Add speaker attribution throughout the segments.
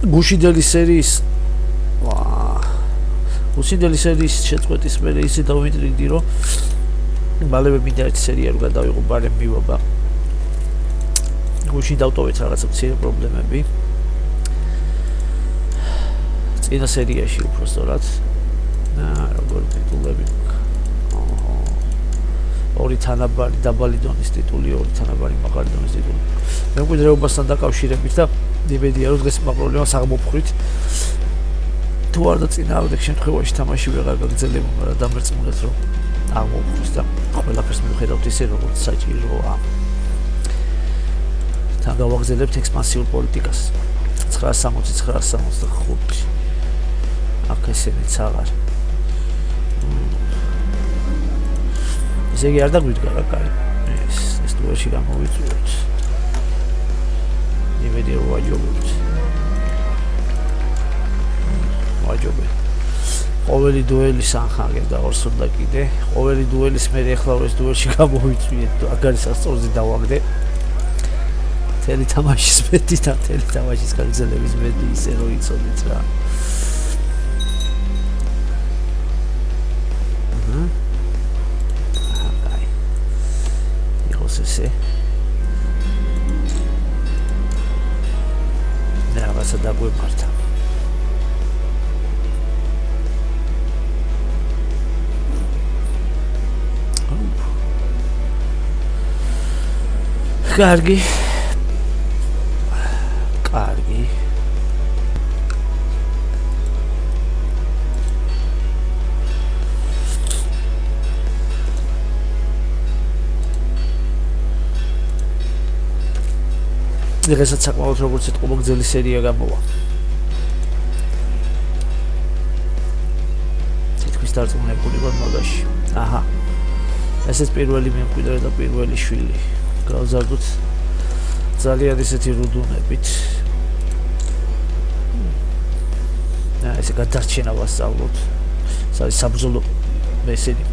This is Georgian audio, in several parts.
Speaker 1: გუშინდელი სერიის გუშინდელი სერიის შეწყვეტის მერე ისე დავიტრიდი რომ მალევე მინდა ერთი სერია რომ გადავიღო ბარემ მივობა გუშინ დავტოვეთ რაღაცა მცირე პრობლემები წინა სერიაში უბრალოდ როგორ ტიტულები ორი თანაბარი დაბალი დონის ტიტული ორი თანაბარი მაღალი დონის ტიტული მემკვიდრეობასთან დაკავშირებით და იმედია რომ დღეს მაგ პრობლემას აღმოფხვრით თუ არა წინააღმდეგ შემთხვევაში თამაში ვეღარ გაგრძელებო მაგრამ დამერწმუნეთ რომ აღმოფხვრით და ყველაფერს მივხედავთ ისე როგორც საჭიროა თან გავაგრძელებთ ექსპანსიურ პოლიტიკას 965 აქ ესენიც აღარ ესე იგი არ დაგვიდგა რა კაი ეს დუელში გამოვიწვიოთ იმედია რომ ვაჯობებ ყოველი დუელის ანხაგებ და ორს უნდა კიდე ყოველი დუელის მე ეხლა ეს დუელში გამოვიწვიეთ აგარი სასწორზე დავაგდე თელი თამაშის მეტი და თელი თამაშის გაგრძელების მეტი ისე რომ იცოდით რა ესე რაღაცა დაგვემართა კარგი დღესაც საკმაოდ როგორც ეთყობა გრძელი სერია გამოვა. თითქმის დარწმუნებული ვარ მაგაში. აჰა. ესეც პირველი მემკვიდრე და პირველი შვილი. გავზარდოთ ძალიან ისეთი რუდუნებით. ესე გადარჩენა ვასწავლოთ. ეს არის საბრძოლო მესენი.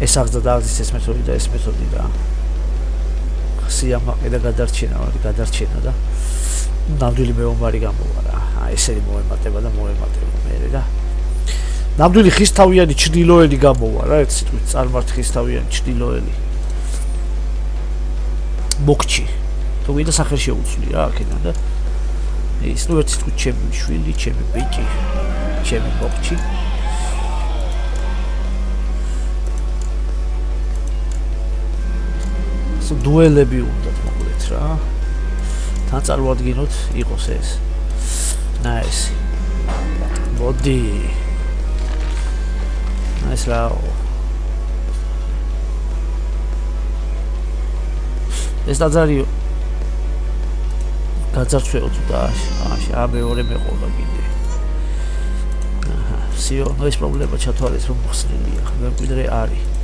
Speaker 1: ეს აღზრდა და აღზის ეს მეთოდი და ეს მეთოდი და სიამაყე და გადარჩენა და ნამდვილი მეომარი გამოვა რა. ესენი მოემატება და მოემატება მერე და ნამდვილი ხისთავიანი ჩრდილოელი გამოვა რა. ერთ სიტყვით წარმართ ხისთავიანი ჩრდილოელი. მოგჩი. თუ ვიდა სახელ შეუცვლი რა აქედან და ის ნუ ერთ სიტყვით ჩემი შვილი, ჩემი ბიჭი, ჩემი მოგჩი. დუელები უნდათ მოკლედ რა. თან წარმოადგინოთ იყოს ეს. ნაის. მოდი. ნაის რა. ეს დაძარიო. გაძარცვეოთ და მეორე მეყოლა კიდე. აჰა, სიო, ეს პრობლემა ჩათვალეს რომ მოხსნილია. მემკვიდრე არის.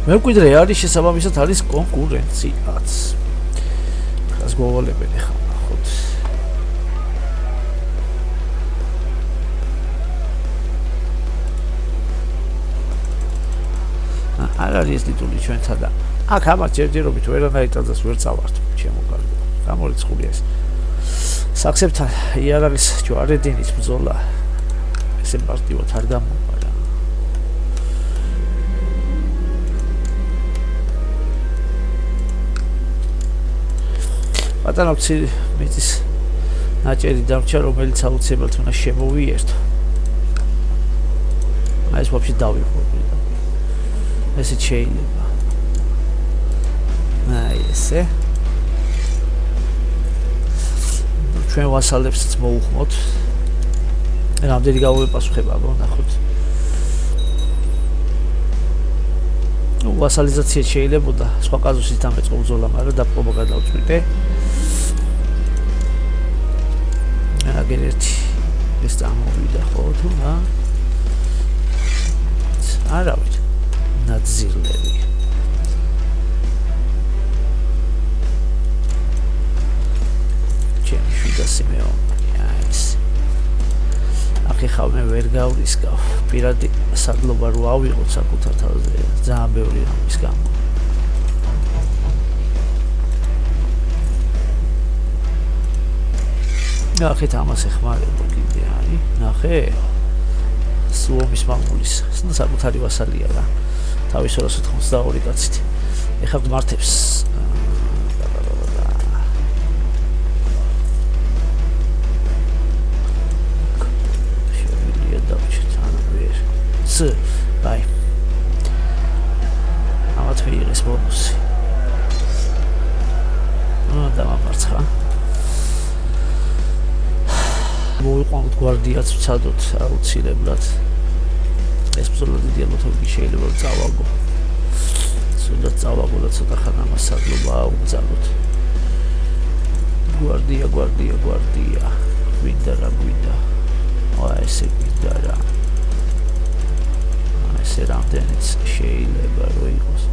Speaker 1: მემკვიდრე არის შესაბამისად არის კონკურენციაც. ხას გოვალებენ ახლა ნახოთ. არ არის ეს ტიტული ჩვენთან და აქ ამას ჯერჯერობით ვერანაირ ტაძარს ვერ წავართ ჩემო კარგო. გამორიცხულია ეს. საქსებთან იარაღის ჯვარედინის ბრძოლა ესე პარტივად არ გამოვა. პატარა მიწის ნაჭერი დამრჩა, რომელიც აუცილებლად უნდა შემოვიერთო. ეს ვაფშე დავიღო. ესე შეიძლება. ესე. ჩვენ ვასალებსაც მოუხმოთ. რამდენი გავუპასუხება, ნახოთ. ვასალიზაცია შეიძლებოდა სხვა კაზუსით დამეწყო ბრძოლა, მაგრამ დაპყრობა გადავწყვიტე. აგერ ერთი ეს წამოვიდა ხო თუ რა? არავით. ნაძილები. ჩემი შვიდა სიმეონი, ეს. ახლა მე ვერ გავრისკავ. პირადი სადლობა რო ავიღოთ საკუთარ თავზე, ძალიან ბევრი რამის გამო. ნახეთ ამას ეხმარება კიდე არის ნახე სლომის მამულის საკუთარი ვასალია რა თავის 282 კაცით ეხლა გმართებს შევილია დავჭით ანუ ვერ აი ამათ მიიღეს ბონუსი დამამარცხა მოიყვანოთ გვარდიაც ვცადოთ აუცილებლად ეს ბრძოლა დიდი ალბათობით შეიძლება წავაგო სულაც წავაგო და ცოტა ხან ამას სადლობა აუგზავნოთ გვარდია გვინდა რა გვინდა ესე გვინდა რა ესე რამდენიც შეიძლება რომ იყოს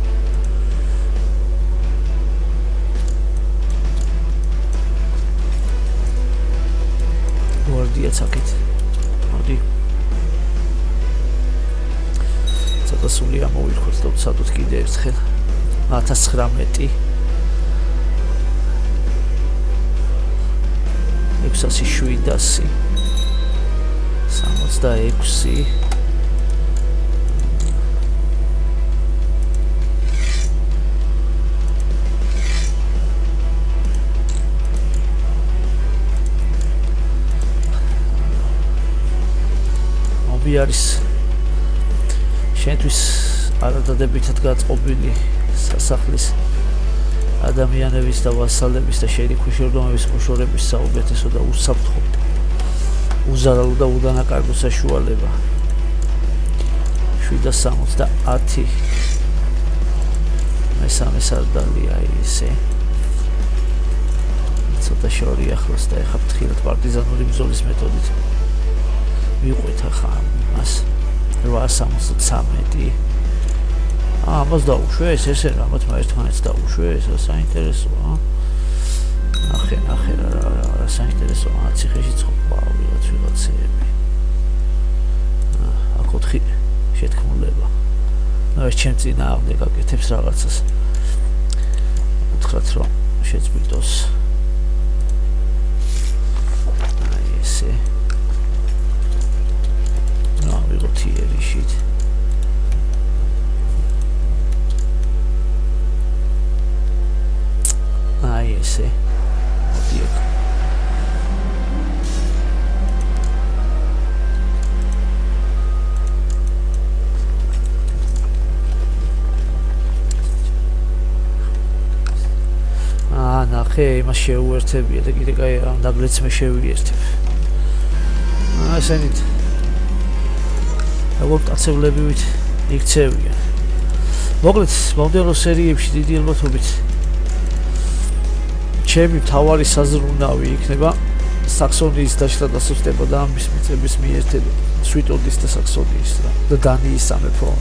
Speaker 1: გვარდიაც აქეთ მოდი ცოტა სული ამოვიხოთ და ვცადოთ კიდე ერთხელ 1019 600 66 არის შენთვის არადადებითად გაწყობილი სასახლის ადამიანების და ვასალების და შენი ქვეშევრდომების მოშორების საუკეთესო და უსაფრთხო უზარალო და უდანაკარგო საშუალება 770 მესამე სარდალია ისე ცოტა შორი ახლოს და ეხა ფრთხილად პარტიზანული ბრძოლის მეთოდით ვიყვეთ ახლა მას 873 ამას დაუშვეს ესე რამაც ერთმანეთს დაუშვეს საინტერესოა ნახე რა საინტერესოა ციხეში ცხობა ვიღაცები აქ 4 შეთქმულება ნუ ეს ჩემ წინააღმდეგ გაკეთებს რაღაცას უთხრათ რომ შეწყვიტოს აი ესე ვიღოთიერი შით აი ესე მოდი აქ ნახე იმას შეუერთებია და კიდე კაი დაგლეც მე შევიერთებ ესენით როგორ კაცებლებივით იქცევიან მოკლედ მომდევნო სერიებში დიდი ალბათობით ჩემი მთავარი საზრუნავი იქნება საქსონიის დაშლა და სუსტება და ამის მიწების მიერთება შვიტოდის და საქსონიის და დანიის სამეფო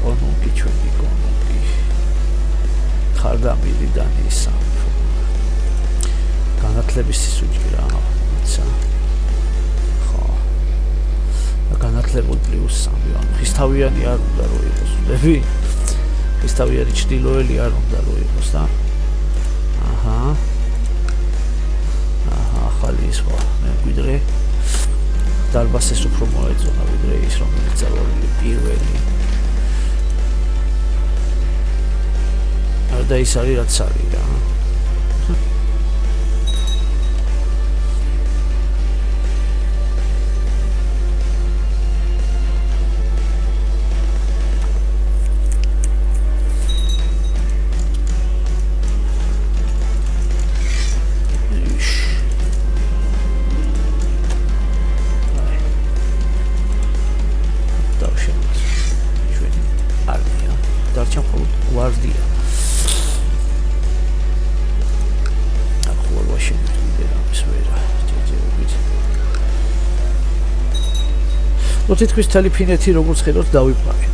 Speaker 1: კონუნგი ჩვენი კონუნგი ხარდამილი დანიის სამეფო განათლების სისუჯი რა ცა განათლებულ პლუს 3 ანუ ხისთავიანი არ უნდა რომ იყოს ვლები ხისთავიანი ჩრდილოელი არ უნდა რომ იყოს და აჰა ახალი სხვა მემკვიდრე დარბაზეს უფრო მოეწონა ვიდრე ის რომელიც წარვალი პირველი და ის არის რაც არის რა თითქოს თელი ფინეთი როგორც ხედავთ დავიპარე.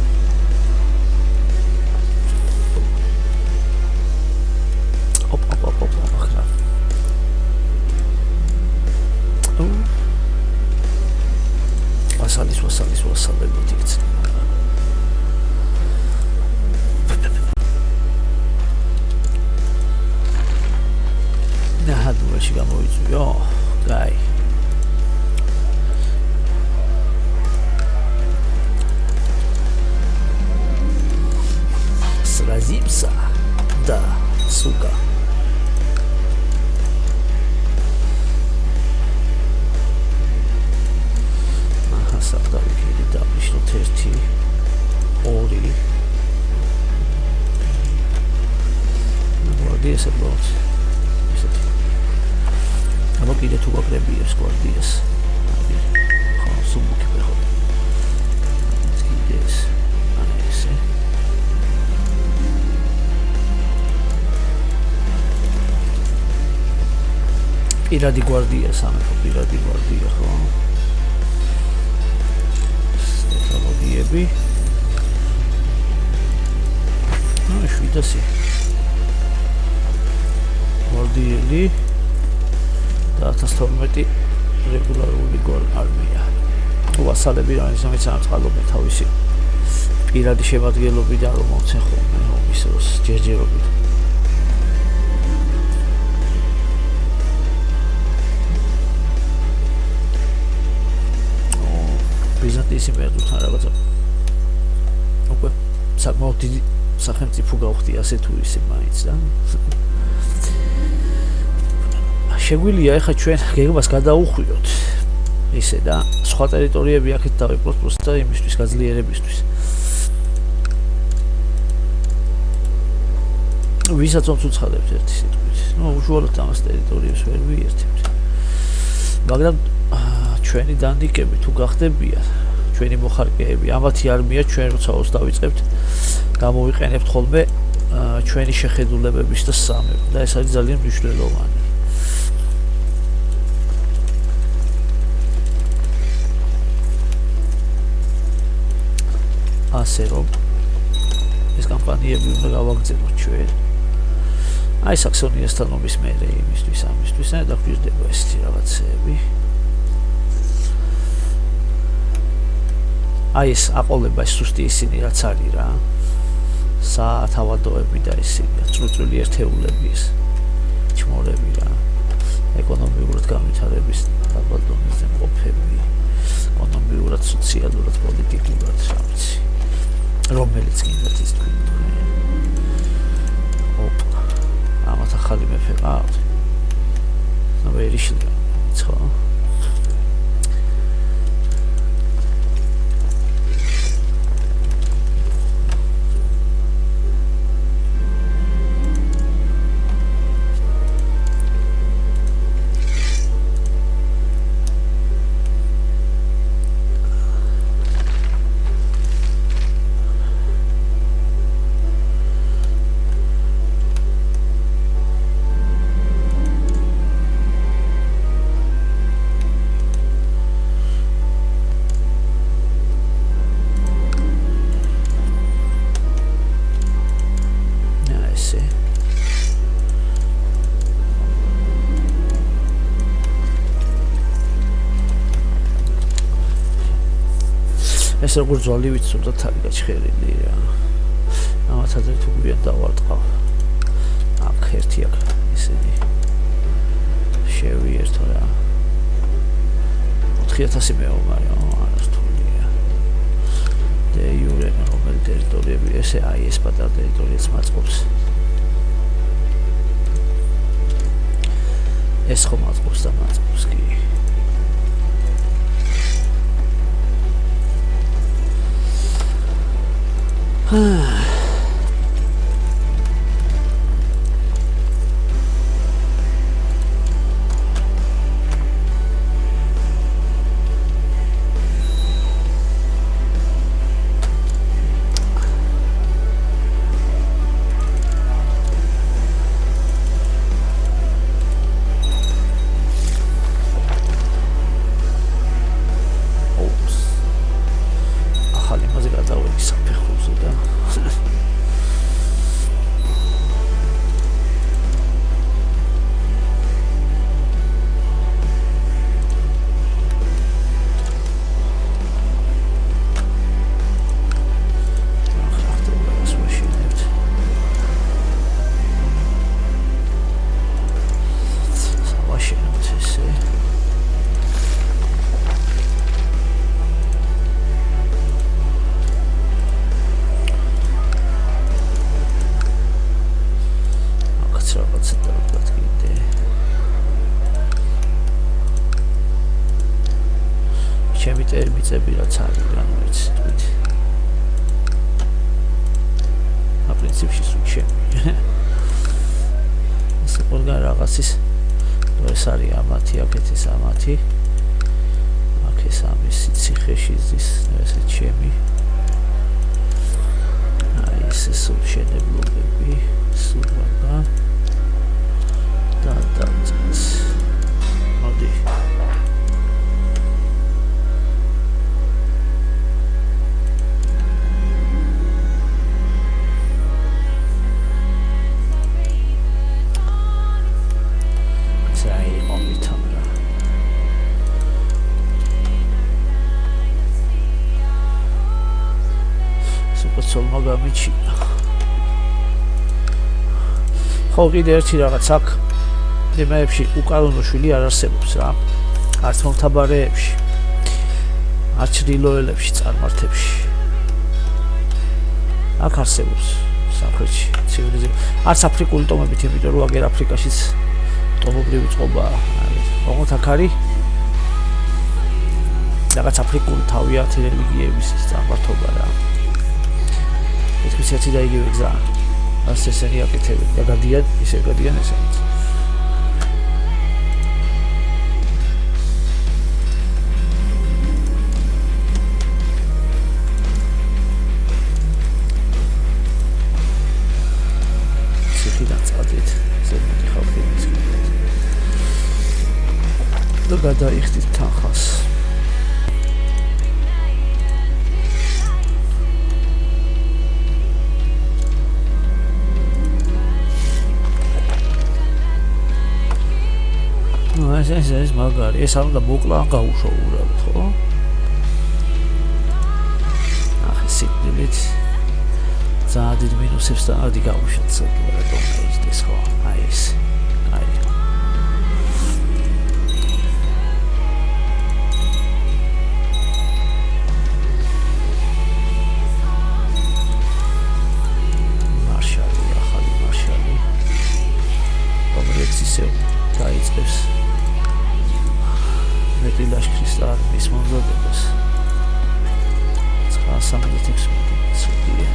Speaker 1: ახლა. ვასალებოთ იქცენ. ნაჰადუაში ფინალში გამოიწვიო. კაი. Сразимся. Да, сука. Ага, сакдавიქილი დავნიშნოთ 1 2 გვარდიას აბოთ ისეთი აბა კიდე თუ გაკრებიებს გვარდიას ხო სუბუქი ფეხო კიდეს აი ესე პირადი გვარდია სამეფო პირადი გვარდია ხო ტექნოლოგიები ну შვიდასი გვარდიელი და 1012 რეგულარული არმია ვასალები რაიმის ამწყალობენ თავისი პირადი შემადგენლობიდან რომ მოცენ ხოლმე ომის დროს ჯერჯერობით ბიზანტიის იმპერიასთან რაღაცა უკვე საკმაოდ დიდი სახელმწიფო გავხდი ასე თუ ისე მაინც და შეგვიძლია ახლა ჩვენ გეგმას გადაუხვიოთ ისე და სხვა ტერიტორიები აქეთ დავიკლოთ პროსტა იმისთვის გაძლიერებისთვის ვისაც უცხადებთ ერთი სიტყვით ну უშუალოდ ამას ტერიტორიებს ვერ ვიერთებთ მაგრამ ჩვენი დანდიკები თუ გახდებიან ჩვენი მოხარკეები ამათი არმია ჩვენ როცა ოს დავიწყებთ გამოვიყენებთ ხოლმე ჩვენი შეხედულებების და სამებს და ეს არის ძალიან მნიშვნელოვანი ასე რომ ეს კამპანიები უნდა გავაგრძელოთ ჩვენ აი საქსონიასთან ომის მერე იმისთვის ამისთვის და დაგვირდება ესეთი რაღაცეები აი ეს აყოლება სუსტი ისინი რაც არის რა სათავადოები და ისინი წრუწრული ერთეულები ეს ჩმორები რა ეკონომიურად განვითარების დაბალ დონეზე მყოფები ეკონომიურად სოციალურად პოლიტიკურად სამცი რომელიც კიდეც ის თქვი ოპა ამათ ახალი მეფე ყავთ ნუ ვერიშლია ხო ეს როგორ ძვალი ვიცოდა თალი გაჩხერილი რა ამათ ადრე თუ გვიან დავარტყავ აქ ერთი აქ ისინი შევიერთო რა 4000 მეომარი არასთულია და იურე რომელი ტერიტორიები ესე აი ეს პატარა ტერიტორიაც მაწყობს ეს ხომ მაწყობს და მაწყობს კი ახალი მაზე გადავედი საფეხურზე და მიწები რაც არის ანუ იცი თქვით პრინციპში სულ ჩემი ეს ყველგან რაღაცის ეს არის ამათი აქეთ ეს ამათი აქ ეს ამისი ციხეში ზის ესე ჩემი აი ეს სულ შენებლობები სულ და წეს მოდი მაგამიჩია ხო კიდე ერთი რაღაც აქ იმეებში უკანონო შვილი არ არსებობს რა არც მომთაბარეებში არც ჩრდილოელებში წარმართებში აქ არსებობს სამხრეთში ცივილიზაცია არც აფრიკული ტომებით იმიტომ რომ აგერ აფრიკაშიც ტომობრივი წყობაა ოღონდ აქ არის რაღაც აფრიკული თავიანთი რელიგიების წარმართობა რა ეს ისეთი და იგივე გზა ასე ესენი აკეთებენ და გადიან ისე გადიან ესენიც ციხიდან წადით ზემოთი ხალხი ის და გადაიხდით თანხას ეს მაგარი ეს არ უნდა მოკლა ან გაუშვა უბრალოდ ხო? ახლა სიგნალით ძალიან დიდ მინუსებს და ადი გაუშვათ საერთოდ რატომ ის ხო? აი ეს აი მარშალი ახალი მარშალი რომელიც ისევ დაიწყებს მეტი ლაშქრის არმიის მომზადებას 976 წუთია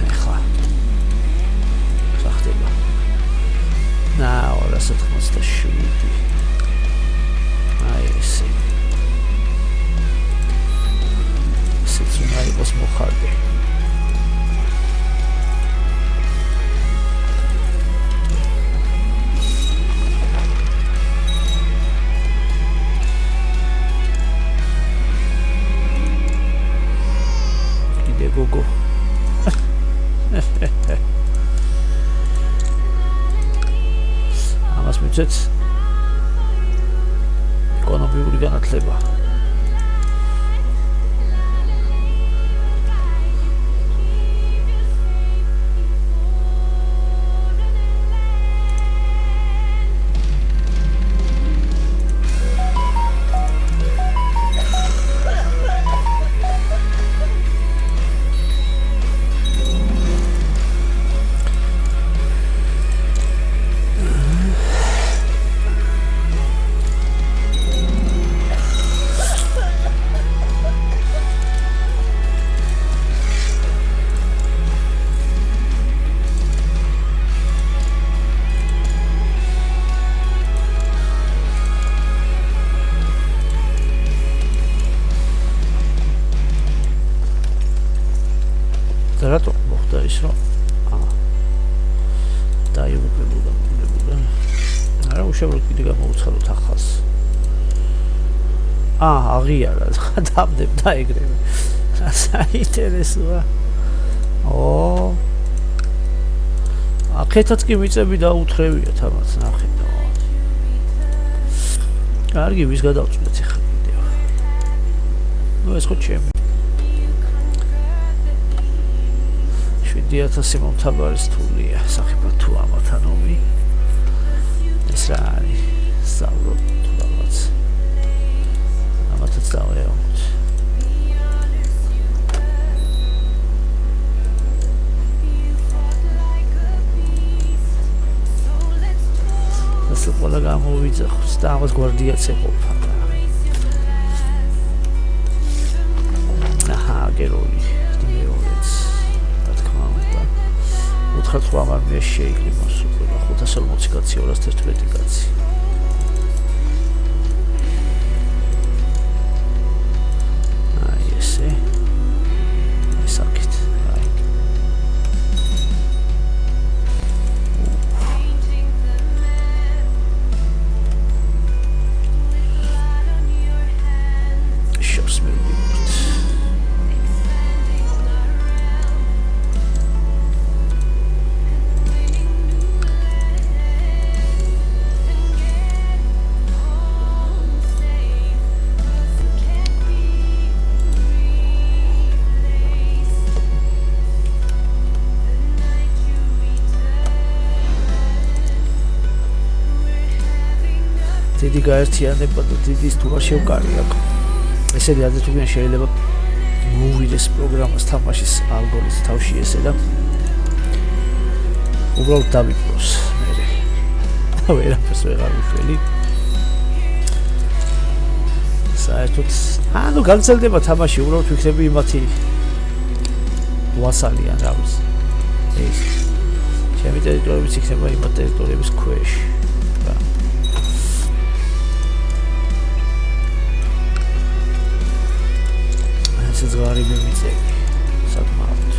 Speaker 1: ეხლა ხახტება 297 აი ესე სიცოცხლე იყოს მოხარდა გოგო ამას მიცეთ ეკონომიკური განათლება რატო მოხდა ის რომ დაიუღებულა არა უშევროდ კიდე გამოუცხადოთ ახალს აღიარა დამდებ და ეგრევე საინტერესოა აქეთაც კი მიწები დაუთრევია თამაც ნახეთ კარგი ვის გადავწყვეტ ახლა კიდევ ნუ ეს ხო ჩემი 7000 მომთაბარის თულია სახიფათო თუ ამათანომი ეს რა არის სწავლობ თუ რაღაც ამათაც დავეავთ ეს და ამას გვარდიაც ეყოფა. აჰა, გეროლი. მეორეც. რა თქმა უნდა. 4-8 არმია შეიძლება მოსულა 540 კაცი 211 კაცი. აი ესე. საკით. აი. შორს მივიდით. დიდი გაერთიანება და დიდი სტუა შევკარი აქ. ესეთი ადრე თუ შეიძლება მოვიდეს პროგრამას თამაშის ალგორითმი თავში ესე და უბრალოდ დავიპროს მე. ვერაფერს ვეღარ ვიფელი. საერთოდ ანუ განცელდება თამაში უბრალოდ ვიქნები იმათი ვასალი ან რა ვიცი. ეს ჩემი ტერიტორიებიც იქნება იმათ ტერიტორიების ქვეშ. ზღარი მივიწევი საკმაოდ.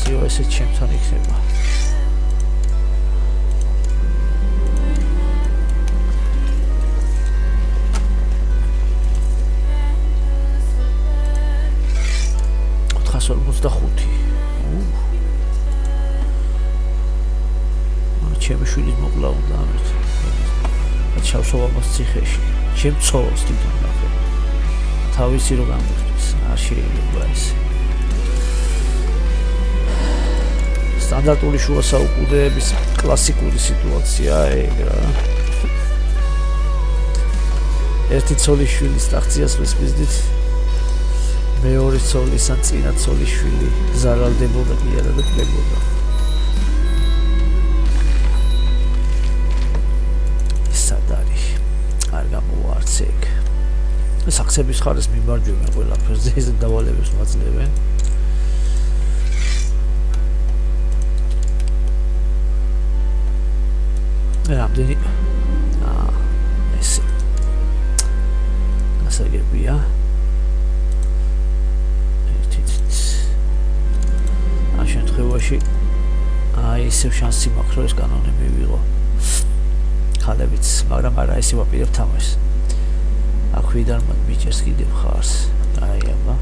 Speaker 1: სიო ესე ჩემთან იქნება. ჩემი შვილის მოკლა უნდა ამერთ. ჩავსოვამოს ციხეში. ჩემ ცოლს თვითონ ნახე. თავისი რო გამოსვლის, არ შეიძლება ეს. სტანდარტული შუა საუკუნეების კლასიკური სიტუაცია ეგ რა. ერთი ცოლის შვილის ტახტიასვლის მიზნით მეორე ცოლის ან წინა ცოლის შვილი ზარალდებოდა კი არა და კლებოდა. საქსების ხარეს მიმარჯვებენ ყველაფერზე ეს დავალებებს მაძლევენ. რამდენი ესე გასაგებია. ამ შემთხვევაში ისევ შანსი მაქვს რომ ეს კანონი მივიღო ხალებიც, მაგრამ არა ესე ვაპირებ თამაშს. აქვიდან მიჭერს კიდევ ხარს. აი აბა.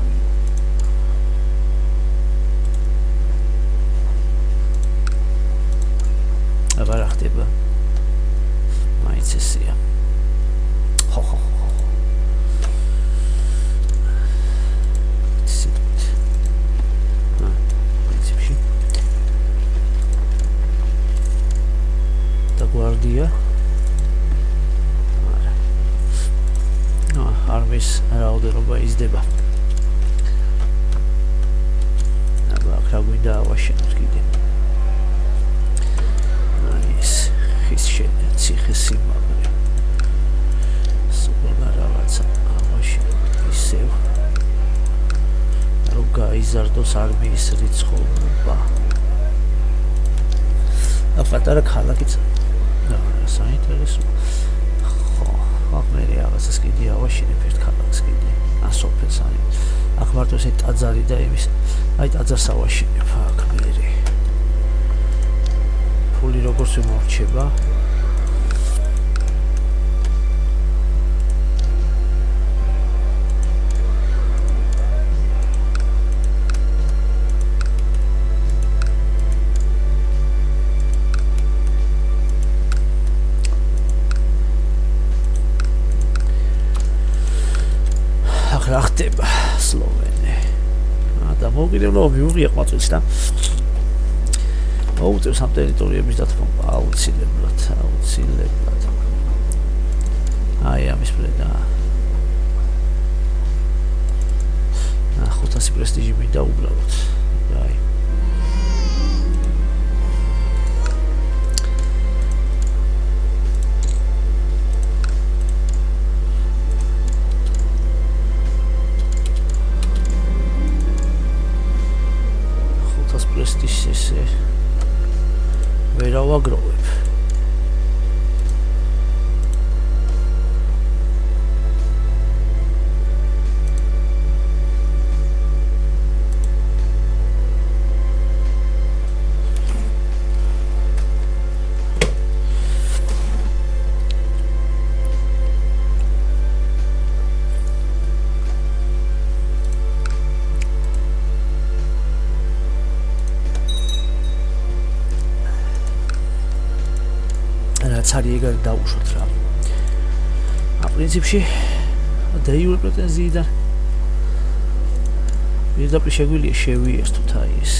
Speaker 1: აბა რა ხდება? მაინც ესეა. ხო. და guardia armis რაოდენობა იზრდება. აბა აქ რა გვინდა ავაშენოთ კიდე. ის ხის შედა ციხე სიმაგრე. სუპერ რაღაცა ავაშენოთ ისევ. რომ გაიზარდოს არმიის რიცხობა. აფატარა ქალაქიც საინტერესო. აქ მე რაღაცას კიდე ავაშენებ ერთ ქალაქს კიდე. ან სოფელს ან აქ მარტო ესე ტაძარი და იმის. აი ტაძარს ავაშენებ აქ მე. ფული როგორც მორჩება. რა ხდება სლოვენე. და მოგიდევლო მიუღია ყმაწვილს და მოუწევს ამ ტერიტორიების დათმობა აუცილებლად. აი ამის პრედა. 500 პრესტიჟი მინდა უბრალოდ. აი. პრესტიჟს ესე ვერ ავაგროვებ. ცარიეგარი დაუშვოთ რა. პრინციპში დაიურ პრეტენზიიდან პირდაპირ შეგვიძლია შევიერთოთ აი ეს.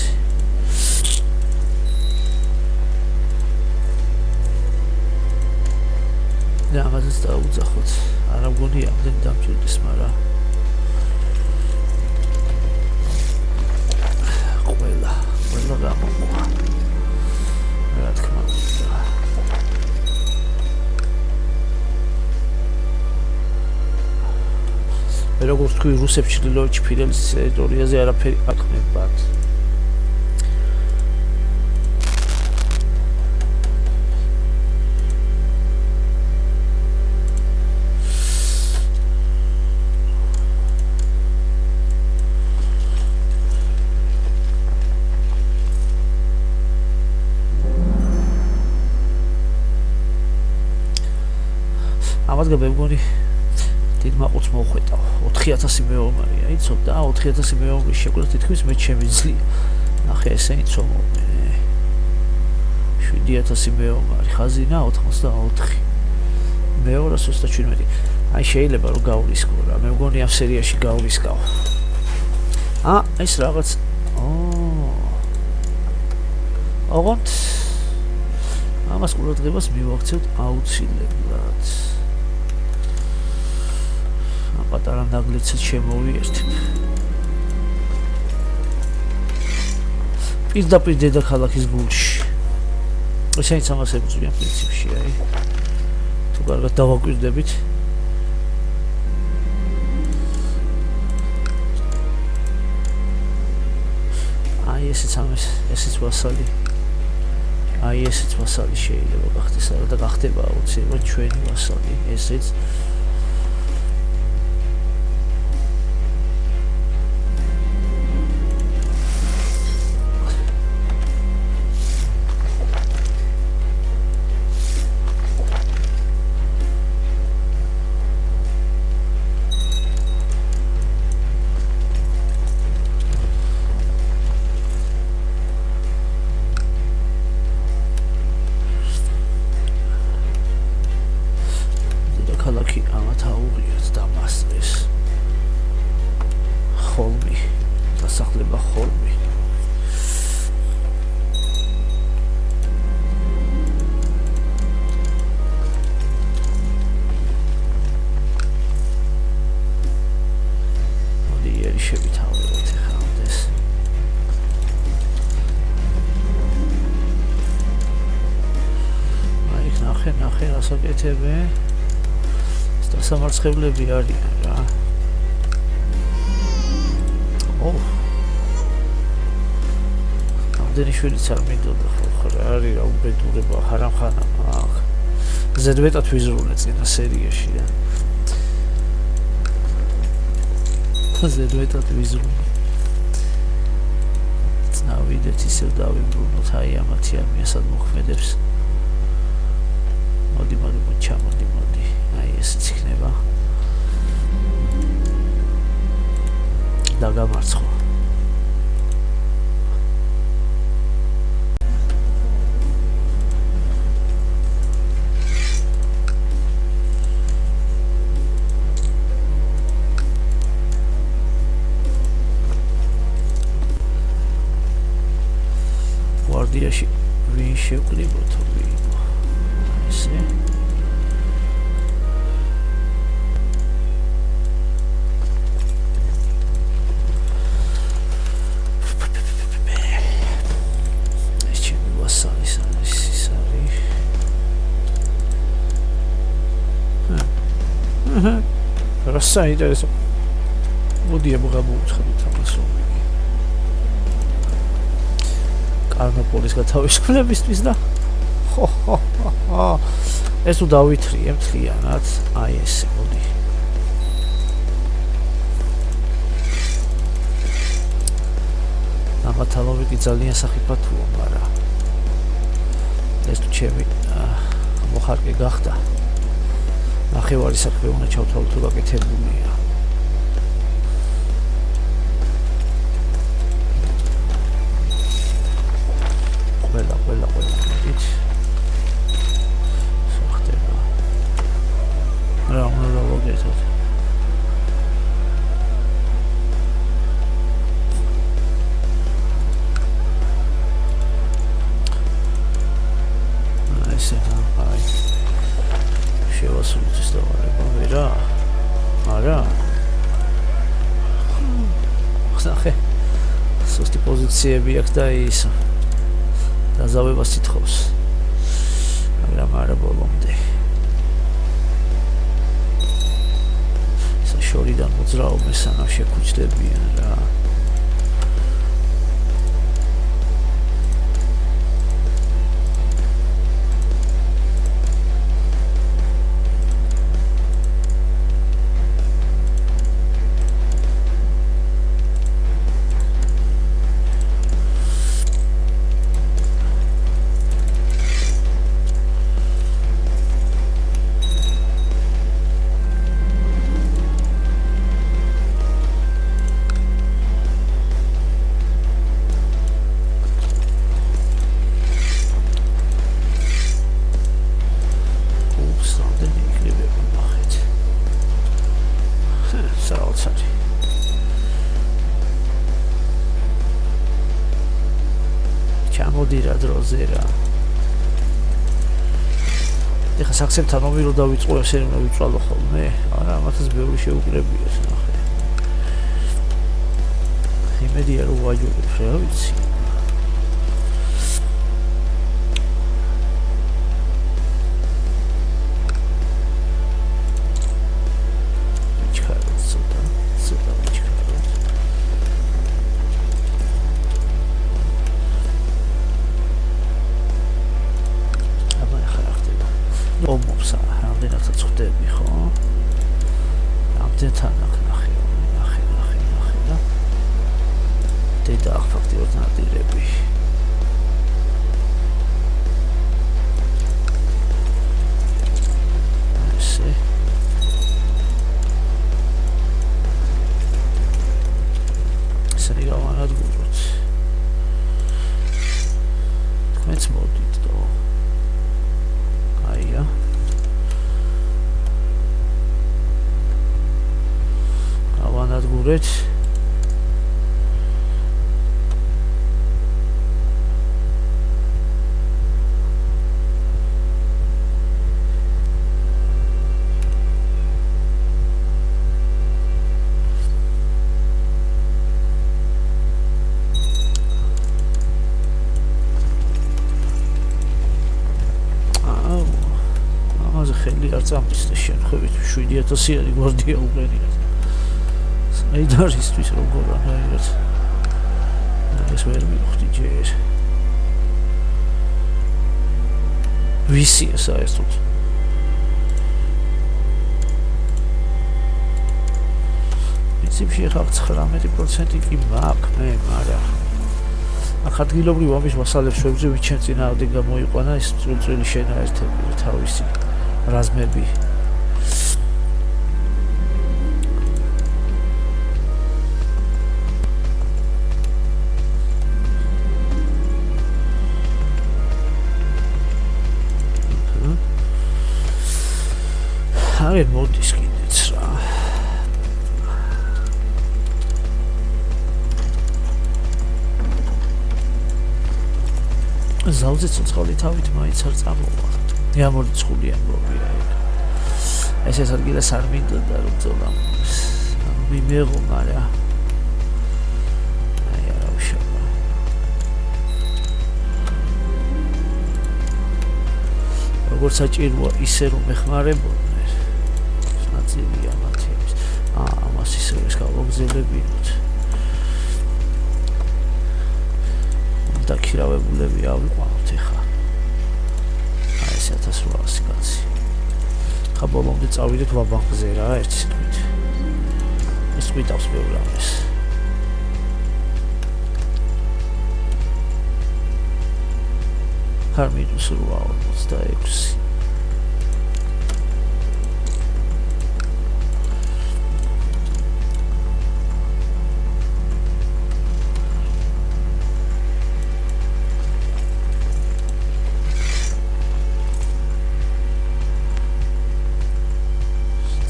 Speaker 1: ამაზეც დაუძახოთ. არა მგონი ამდენ დამჭირდეს, მაგრამ ყველა გამოყვა. რა თქმა უნდა. როგორც თქვი, რუსებს ჩრდილოეთში ფიდელის ტერიტორიაზე არაფერი აქმნებათ. ამას გამეგონი დიდ მაყურს მოხვეტავ 4000 მეომარია, იცოდ და 4000 მეომრის შეკვლა თითქმის მე შემიძლია. ნახე ესე იცომობენ. 7000 მეომარი, ხაზინა 84. მე 227. აი შეიძლება რომ გავრისკო რა. მე მგონი ამ სერიაში გავრისკავ. ეს რაღაც ოღონდ ამას ყურადღებას მივაქცევთ აუცილებლად. პატარა ნაგლიცით შემოვიერთებ. პირდაპირ დედაქალაქის გულში. ესენიც ამას ებრძვიან პრინციპში, აი. თუ კარგად დავაკვირდებით. აი ესეც ვასალი. აი ესეც ვასალი შეიძლება გახდეს, და გახდება აუცილებლად ჩვენი ვასალი. ესეც ასაკეთებე დასამარცხებლები არიან რა. ამდენი შვილიც არ მინდოდა ხო რა არის რა უბედურება ხარამხანა აქ. ზედმეტად ვიზრუნე წინა სერიაში და ზედმეტად ვიზრუნე. წავიდეთ ისევ დავიბრუნოთ აი ამათი ამიასად მოქმედებს. მოდი ჩამოდი, აი ესეც იქნება. დაგამარცხო. გვარდიაში ვინ შევკრიბოთ ვინ? ესე საინტერესო. მოდი ამოვუცხადოთ ამას რომ კარნოპოლის გათავისუფლებისთვის და ხო ეს თუ დავითრიე მთლიანად აი ესე მოდი ამათალოვიკი ძალიან სახიფათოა მაგრამ ეს თუ ჩემი მოხარკე გახდა ნახევარი საქმე უნდა ჩავთვალო თუ გაკეთებულია ყველა მოდით სახდება რა უნდა დავაგეთოთ ესე აი შევასრულოთ ეს დავარება ვერა არა ხსახე სუსტი პოზიციები აქვს და ის დაზავებას ითხოვს მაგრამ არა ბოლომდე შორიდან მოძრაობენ სანამ შეკუჩდებიან რა ჩამოდირა დროზე რა ეხა საქსებთან ომი რო დავიწყო ესე რომ ვიწვალო ხოლმე არა ამათაც ბევრი შეუკრებია ნახე იმედია რომ ვაჯობებ რა ვიცი წამის და შემთხვევით 7000-იანი გვარდია უყენიათ. საიდარისთვის როგორ არის? ეს ვერ მივხვდი ჯერ. ვისია საერთოდ? პრინციპში ხალხ 19% კი მაქვს მე, მაგრამ ახ ადგილობრივ ამის მასალებს შევძივი ჩემ წინააღმდეგ გამოიყვანა ეს წვრილი შენაერთები თავისი რაზმები აი მოდის კიდეც რა ზავზე ცოცხალი თავით მაინც არ წამოვა გამორიცხული ამბობია ეს ადგილას არ მინდოდა რომ წოლა მიმეღო მაგრამ აი არა უშავ როგორც საჭიროა ისე რომ ეხმარებოდნენ ნაწილია მათების ამას ისე ეს გავაგზელებინოთ. დაქირავებულები ავიყვანოთ ეხა. აი ეს 1800 კაცი. ხა ბოლომდე წავიდეთ ვაბანკზე რა, ერთი სიტყვით. ეს გვიტავს ბევრ ამას. -8 46.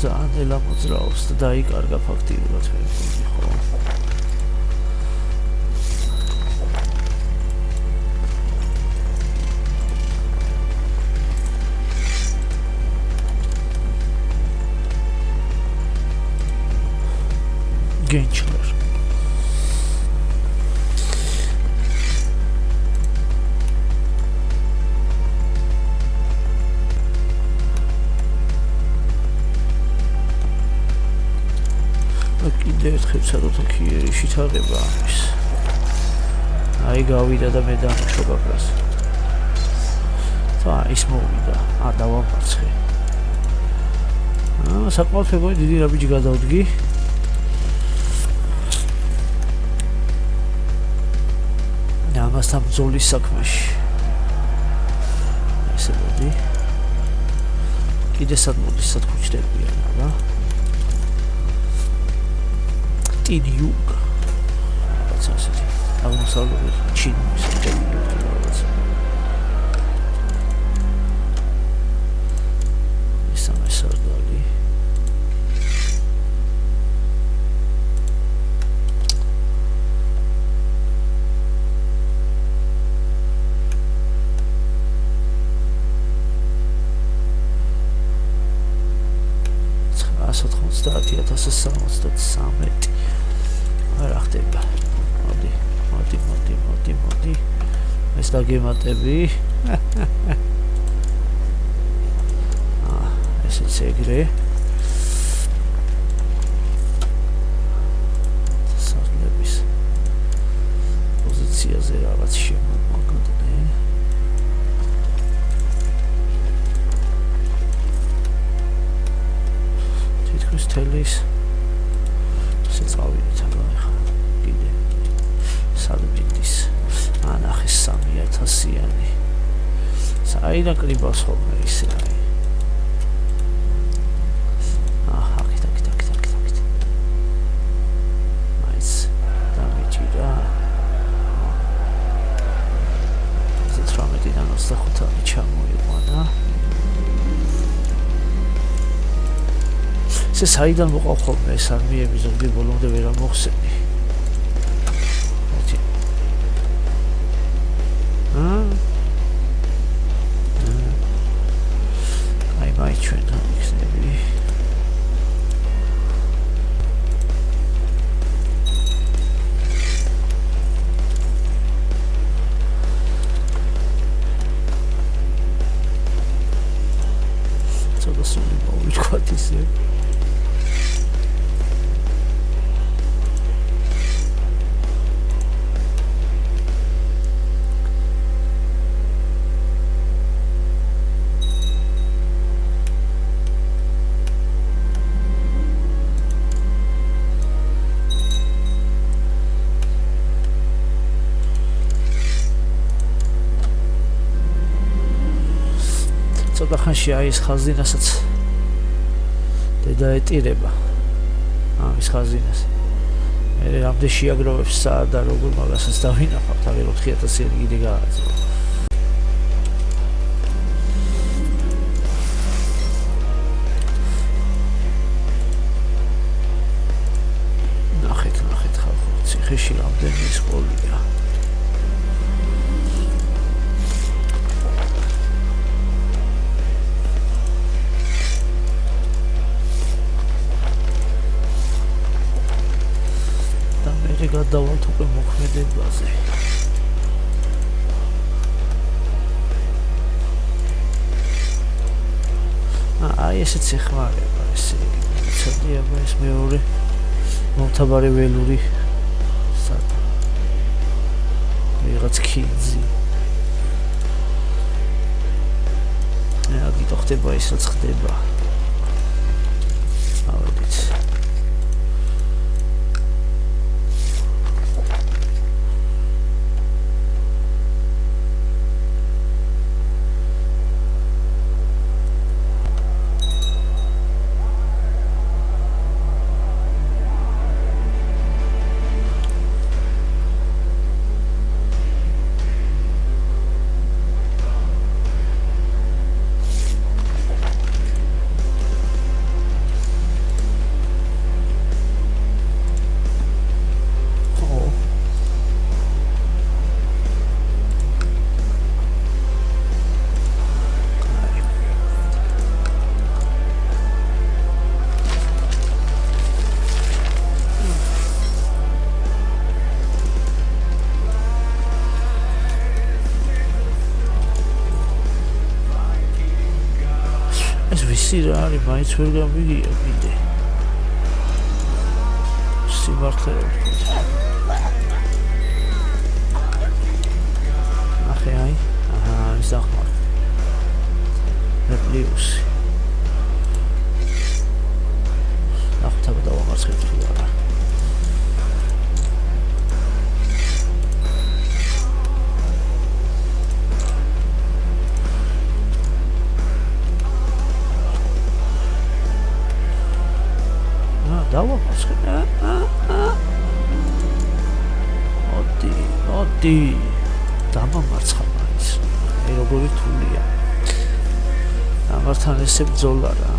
Speaker 1: ძალიან ელამოძრაობს და დაიკარგა ფაქტიურად მე მგონი ხო. Gençler. კიდე ერთხელ ცადოთ ქიერში თაღება ამის. აი გავიდა და მე დამშო გაკრას. და ის მოვიდა. დავამარცხე. საკმაოდ მეგონი დიდი რაბიჯი გადავდგი. ამასთან ბრძოლის საქმეში. ესე მოდი. კიდე სად მოდის სად ქუჩდებიან რა. ტინიუკ. რაც ასეთი. აღმოსავლეთ ჩინის ტინიუკ. ისაა სარდალი. Stati 1063. არა ხდება. მოდი. ეს დაგემატები. ესეც ეგრე. სარდლების პოზიციაზე რაღაც შემომაგდნე. თელის შეწავიდეთ ახლა კიდე სადმიდის ანახე 3000-იანი საიდან კრიბავს ხოლმე ისე აი აქ მაიც დამიჭირა 18-დან 25-ამდე ჩამოიყვანა ეს საიდან მოყავ ხოლმე ეს არმიები ზოგი ბოლომდე ვერ ამოხსენი. აი მაი ჩვენ ხსნები. ცოტა სული მოვიჩქოთ ისე. ხანში აი ეს ხაზინასაც დედაეტირება ამის ხაზინას მე რამდენ შეაგროვებს საათ და როგორ მაგასაც დავინახავთ აღარ 4000 კიდე გააძლო ნახეთ ხალხო ციხეში რამდენი სკოლია გადავალთ უკვე მოქმედებაზე. აი ესეც ეხმარება ესე იგი. ცოტია ეს მეორე მომთაბარე ველური ვიღაც ქინძი აგი ხდება ის რაც ხდება ავედით რა არის მაინც ვერ გამიგია კიდე სიმართლე ახე აი აჰა ის ახლა პლუსი ახლა დავამარცხეთ თუ არა ოდი დამამარცხა მაინც აი როგორი თულია ამართან ესე ბრძოლა რა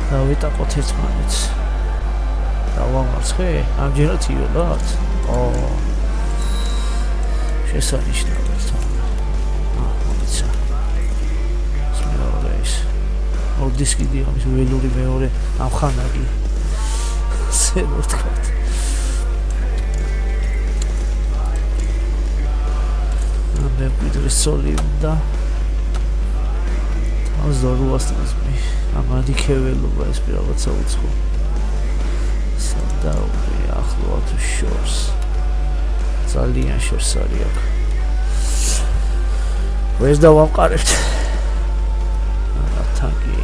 Speaker 1: დავიტაყოთ ერთმანეთს დავამარცხე ამჯერად იოლად შესანიშნავად მოიცა მეორე ის ოდის კიდე ამის ველური მეორე ამხანაგი ესე რო თქვათ მე ვიდრე სოლი და თავს დორუასტას მე ამადი ქეველობა ეს პირაცა უცხო სადაური ახლოა თუ შორს ძალიან შორს არის აქ ვერ დავამყარებთ ათაკი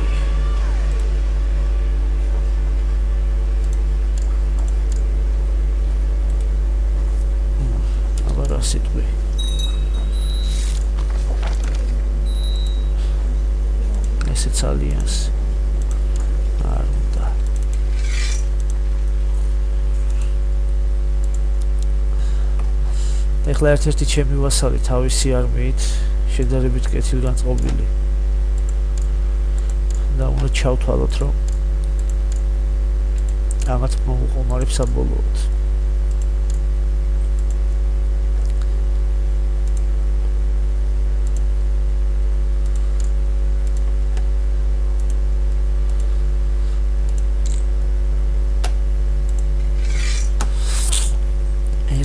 Speaker 1: აბა რა სიტყვი ესეც ალიანს არ უნდა ეხლა ერთ-ერთი ჩემი ვასალი თავისი არმიით შედარებით კეთილგანწყობილი და უნდა ჩავთვალოთ რომ ამათ მოუყომარებს საბოლოოდ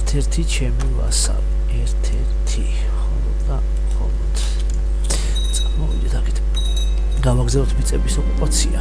Speaker 1: ერთ-ერთი ჩემი ვასალი ერთ-ერთი ხოლმე წამოვიდეთ აქეთ გავაგზავნოთ მიწების ოკუპაცია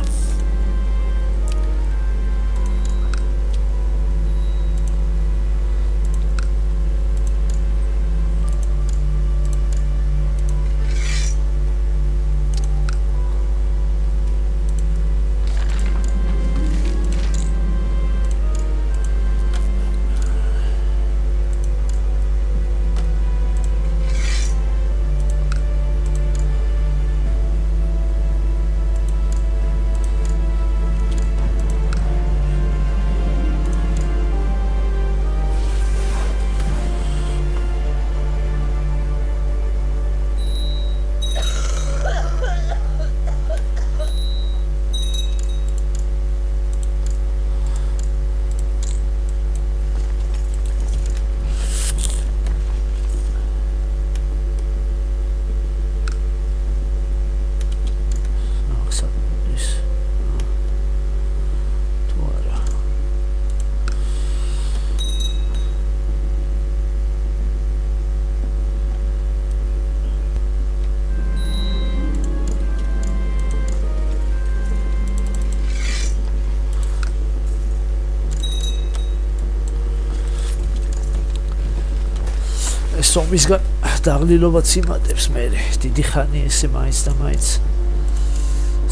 Speaker 1: სომისგან დაღლილობაც იმატებს მე დიდი ხანი ესე მაინც და მაინც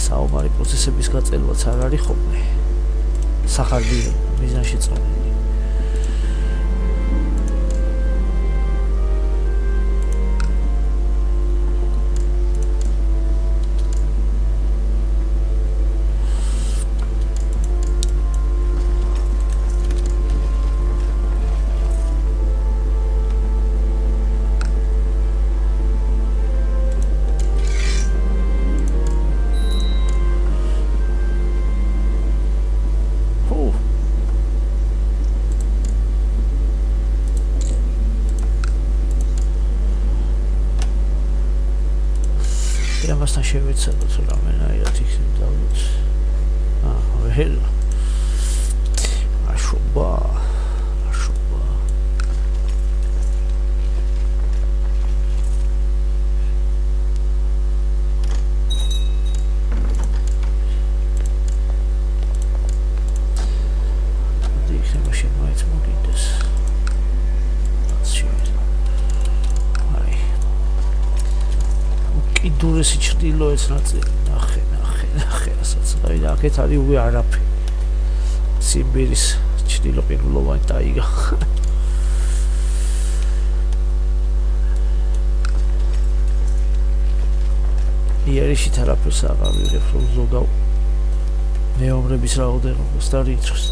Speaker 1: საომარი პროცესების გაწელვაც არ არის ხოლმე სახარბიელ მიზანში წონილი ამასთან შევეცადოთ რამენაირად იქნებ დავუთ ვეჰელა აშობა იქნება შემაიც მოგინდეს იდურესი ჩრდილოეთ ნაწილი ნახე რასაც აი აქეთ არის უე არაფერი სიმბირის ჩრდილო-ყინულოვანი ტაიგა იერიშით არაფერს აღავიღებ რომ ზოგავ მეომრების რაოდენობას და რიცხვს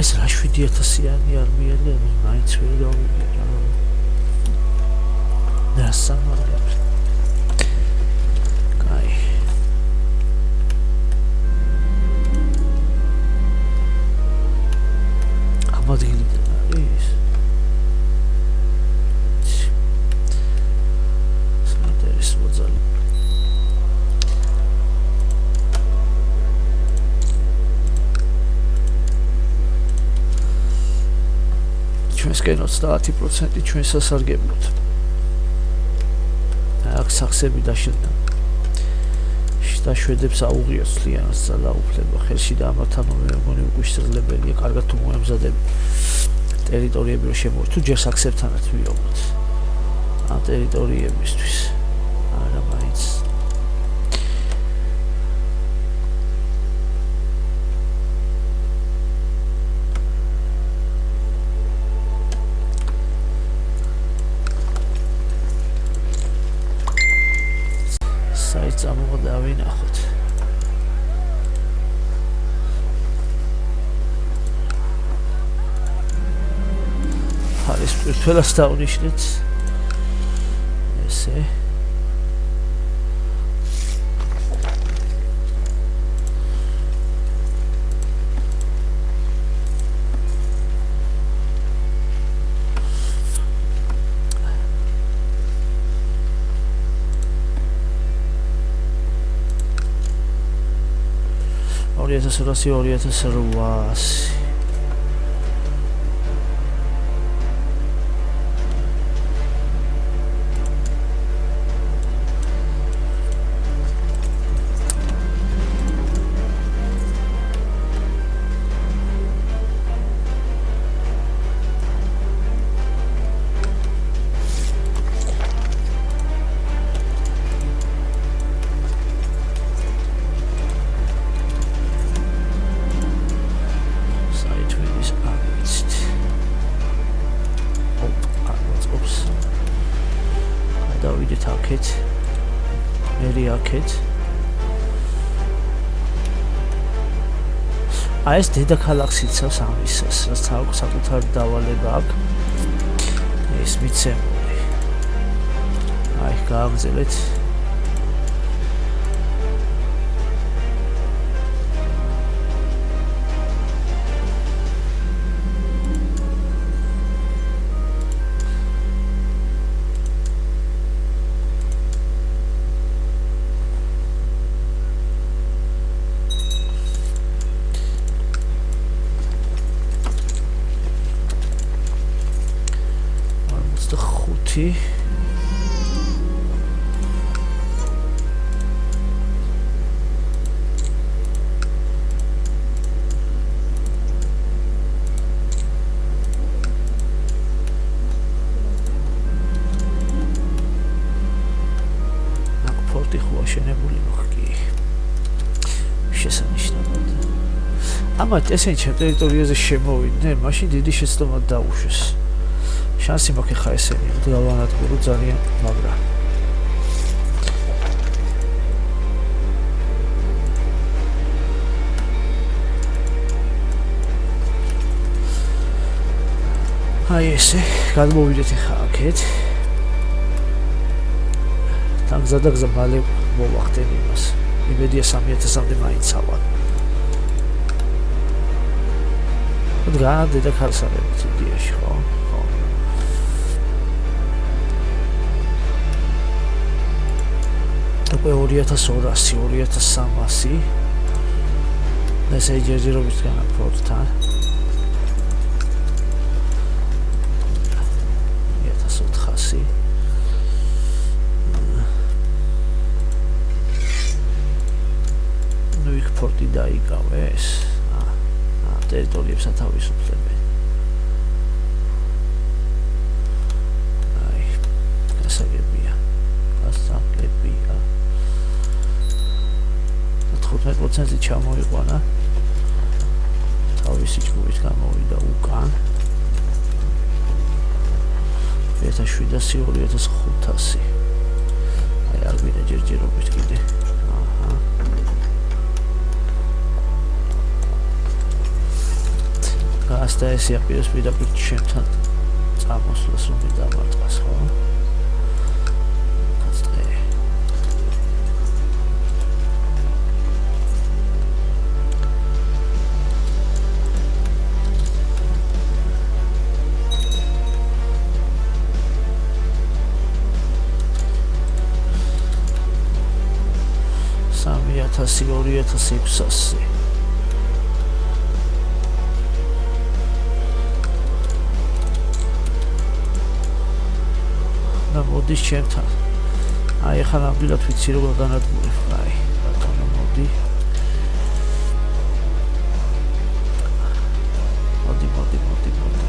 Speaker 1: ეს რა 7000-იანი არმია მაინც ვერ გავიგე რა დასამალებს კაი ამადგილიდან არის სანტერის მოძალი ჩვენსკენ 30% ჩვენ სასარგებლოდ. აქ სახსები დაშლდა. დაშვედებს აუღიოს ლიანას ძალაუფლება ხელში და ამათთან მე მგონი უკვე შესაძლებელია კარგად თუ მოემზადები ტერიტორიები რომ შემოვიდეთ თუ ჯერ სახსებთანაც ვიობთ ამ ტერიტორიებისთვის არა მაინც საით ამოვდავინახოთ არის პირველას დავნიშნეთ ესე Orientação 2008 დავიდეთ აქეთ მერი აქეთ აი ეს დედაქალაქს იცავს ამისას რაც საკუთარი დავალება აქვს ეს მიცემული აი გააგზელეთ 5 ამათ ესენი ჩემ ტერიტორიაზე შემოვიდნენ, მაშინ დიდი შეცდომა დაუშვეს. შანსი მაქვს ხა ესენი, გავანადგურო ძალიან, მაგრამ აი ესე, გადმოვიდეთ ხა აქეთ. თამზადაგზა მალე მოვახდენ იმას. იმედია 3000-მდე მაინც ავალ. რა დედაქალს არის იდეაში ხო? ხო. უკვე 2200, 2300. ესე ჯერჯერობით განაფორტთან. 1400. ნუ იქ ფორტი დაიკავეს. ტერიტორიებს ათავისუფლებენ. აი, გასაგებია. 15%-ი ჩამოიყვანა. თავისი ჯგუფით გამოვიდა უკან. 1700, 2500. აი, არ გვინდა ჯერჯერობით კიდე. აჰა. asta esi აპირებს პირდაპირ ჩემთან წამოსვლას უნდა დამარტყას ხო? კაცტე. სამი 2600. მოდის ჩემთან. აი ახლა ნამდვილად ვიცი როგორ განადგურებ. აი, ბატონო მოდი. მოდი.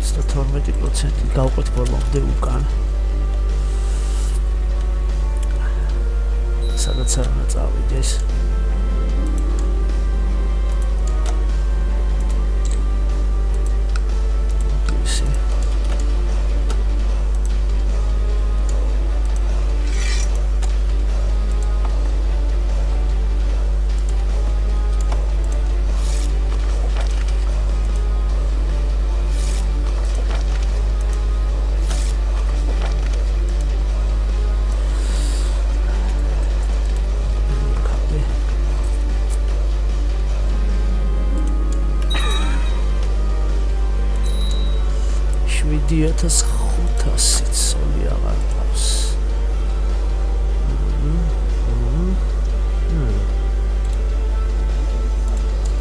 Speaker 1: Ста 12% გავყვეთ ბოლომდე უკან. სადაც არ უნდა წავიდეს. ისე. Idiotas juntas solían los.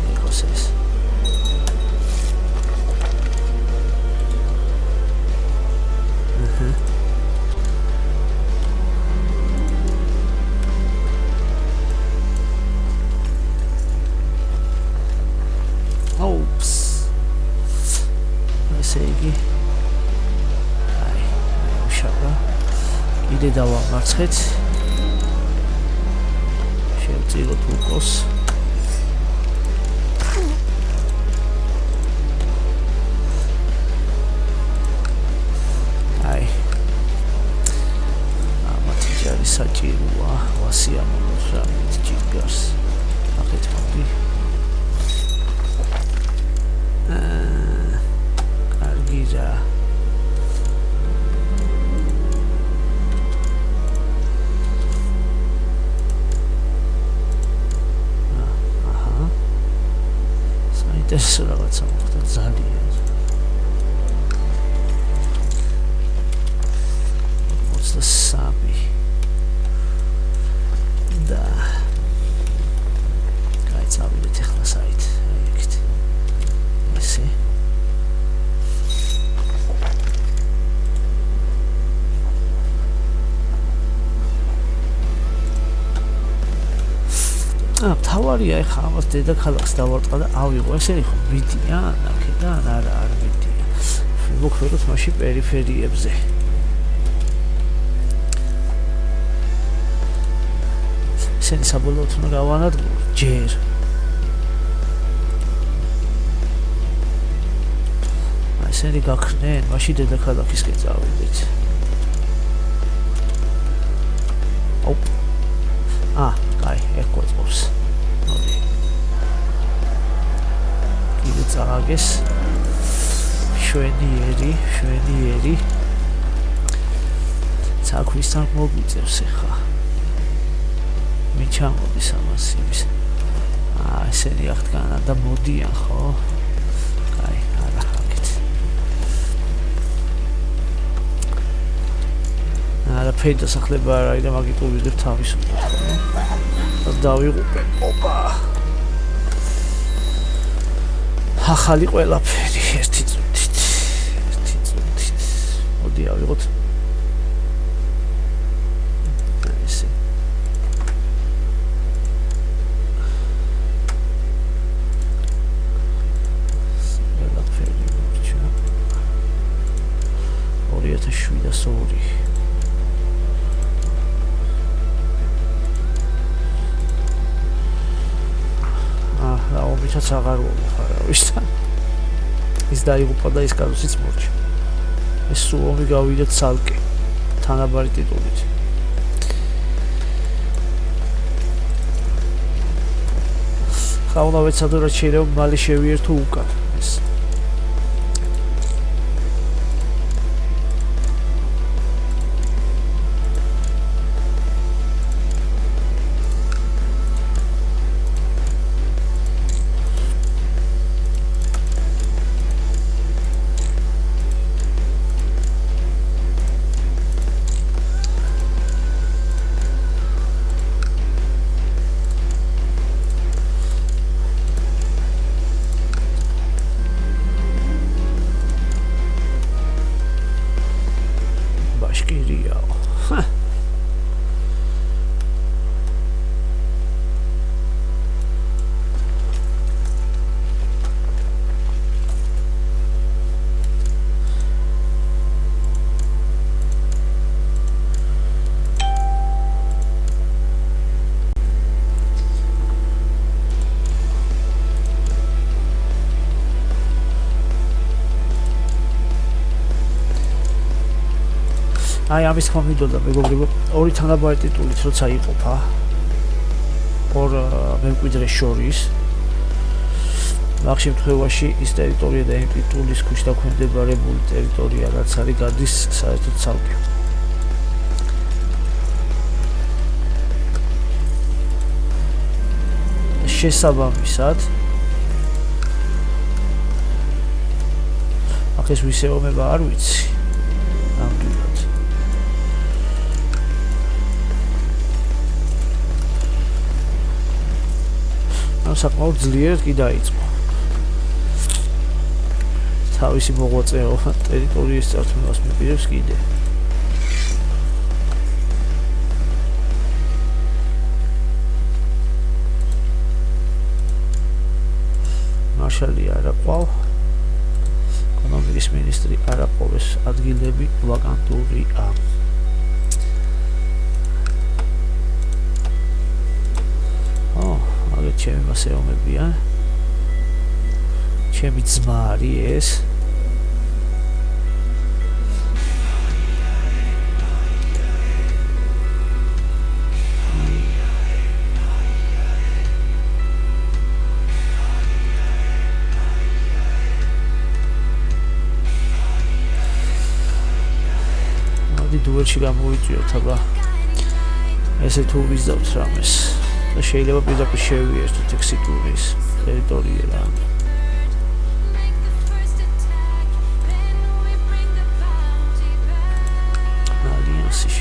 Speaker 1: Hijos. Oops. Let's see. იდე დავამარცხეთ. შევწიროთ უკოს. აი. ამათი ჯარი საჭიროა, ვასიამოვნოს რა ჯიგარს. ახეთ მოდი. კარგი რა. ეს რაღაცა მოხდა ძალიან. 33 და გაიწავიდეთ ახლა საით აიქით ესე თავარია ეხა ამას დედაქალაქს დავარტყა და ავიღო ესენი ხო მიდიან აქედან არა მიდიან მოხეროთ მაშინ პერიფერიებზე ესენი საბოლოოდ უნდა გავანადგუროთ ჯერ ესენი გაქრნენ მაშინ დედაქალაქისკენ წავიდეთ კაი ეგ გვაწყობს მოდი კიდე წააგეს შვენიერი საქვისთან მოგვიწევს ახლა მიჩამოდის ამას იმის ესენი ახთგანა და მოდიან ხო კაი არა აქეთ არაფერი დასახლება არ არის და მაგით ვიღებ თავისუფლად ხო დავიღუპე ოპა ახალი ყველაფერი ერთი წუთით მოდი ავიღოთ ესე ყველაფერი მორჩა 2007 რაობითაც აღარ ვუხარავისთან ის დაიღუპა და ის კაროსიც მორჩა ეს სულ ომი გავიდეთ ცალკე თანაბარი ტიტულით ხა უნდა ვეცადო რაც შეიძლება მალე შევიერთო უკან ეს აი ამის თქმა მინდოდა მეგობრებო ორი თანაბარი ტიტულით როცა იყოფა ორ მემკვიდრეს შორის მაგ შემთხვევაში ის ტერიტორია და იმ ტიტულის ქვეშ დაქვემდებარებული ტერიტორია რაც არის გადის საერთოდ ცალკე შესაბამისად აქ ეს ვისეომება არ ვიცი ნამდვილად საკმაოდ ძლიერად კი დაიწყო თავისი მოღვაწეობა ტერიტორიის წართმევას მიპირებს კიდე მარშალი არ აყვალ ეკონომიკის მინისტრი არ აყოლეს ადგილები ვაკანტურია ჩემი მასეომებია ჩემი ძმა არის ეს მოდი დუელში გამოვიწვიოთ აბა ესე თუ ვიზავთ რამეს და შეიძლება პირდაპირ შევიერთოთ ექსიტურის ტერიტორია რა ალიანსი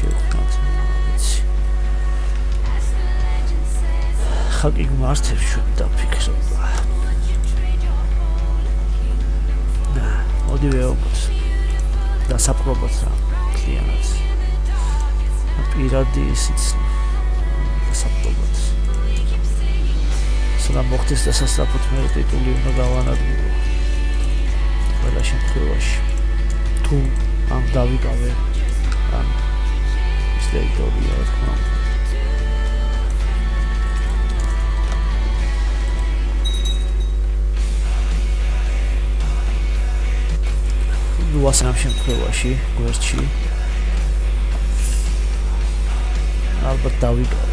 Speaker 1: ხაკი გმართებს ჩვენ დაფიქრება. მოდი ვეუბნოთ და საპრობოთ რა კლიანტს. პირადი სიცნე და საპრობოთ. სანამ მოხდეს და სასწრაფოდ მე ტიტული უნდა გავანადგურო. ყველა შემთხვევაში თუ ამ დავიკავე ამ ის ტერიტორია რა თქმა უნდა. ვასამ შემთხვევაში გვერდში ალბათ დავიკავებ.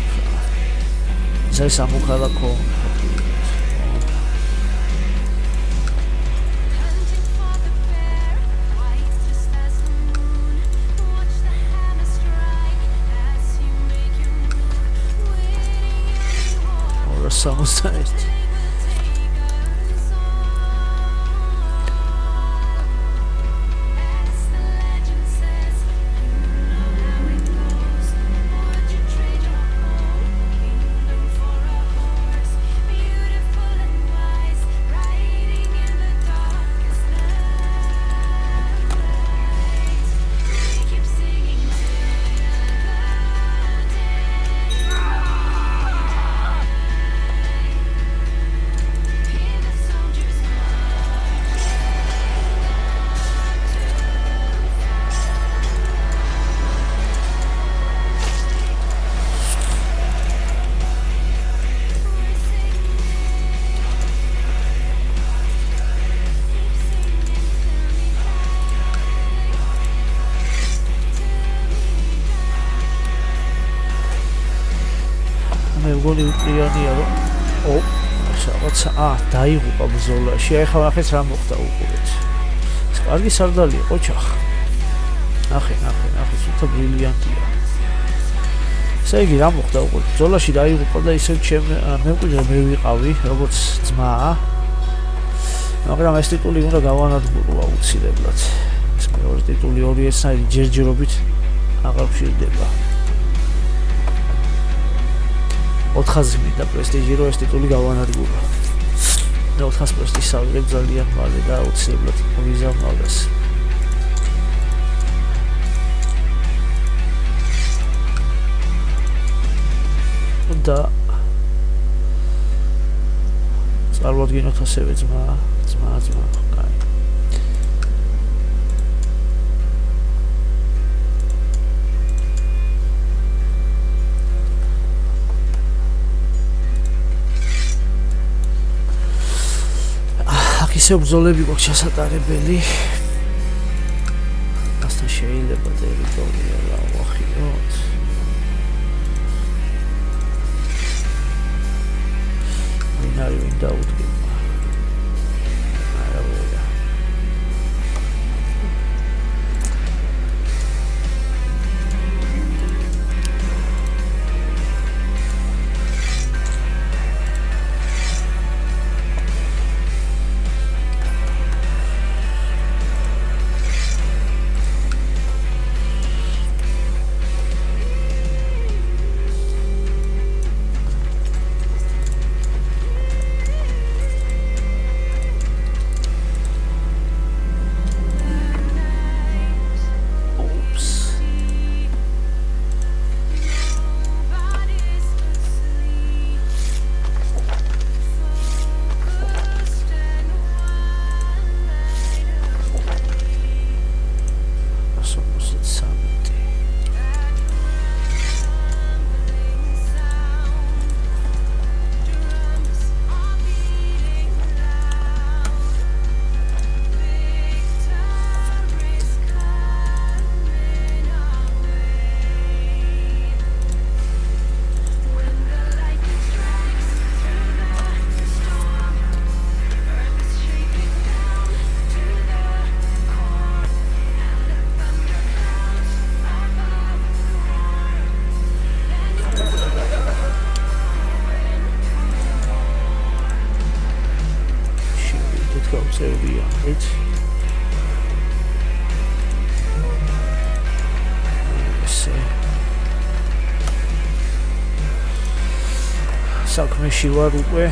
Speaker 1: ეს სამოქალაქო სამოსაერთი მეგონი უპირიანია რომ რაღაცა დაიღუპა ბრძოლაში. აი ხა ახეთ რა მოხდა უყურეთ. ეს კარგი სარდალია ყოჩახ. ნახე, სულთა ბრილიანტია. ესე იგი რა მოხდა უყურეთ. ბრძოლაში დაიღუპა და ისევ მემკვიდრე მე ვიყავი, როგორც ძმა. მაგრამ ეს ტიტული უნდა გავანადგურო აუცილებლად. ეს მეორე ტიტული ორი ესნაირი ჯერჯერობით აღარ მშვიდდება. 400 მინდა პრესტიჟი რო ეს ტიტული გავანადგურო. და 400 პრესტიჟს ავიღებ ძალიან მალე და აუცილებლად ვიზამ მაგას. და წარმოვიდგინოთ ასევე ძმა. კაი. ისე ბრძოლები გვაქვს ჩასატარებელი. ასთან შეიძლება ტერიტორია რა ვახიოთ. ვინ დაუდგება. წევრია, right? საქმეში ვარ უკვე.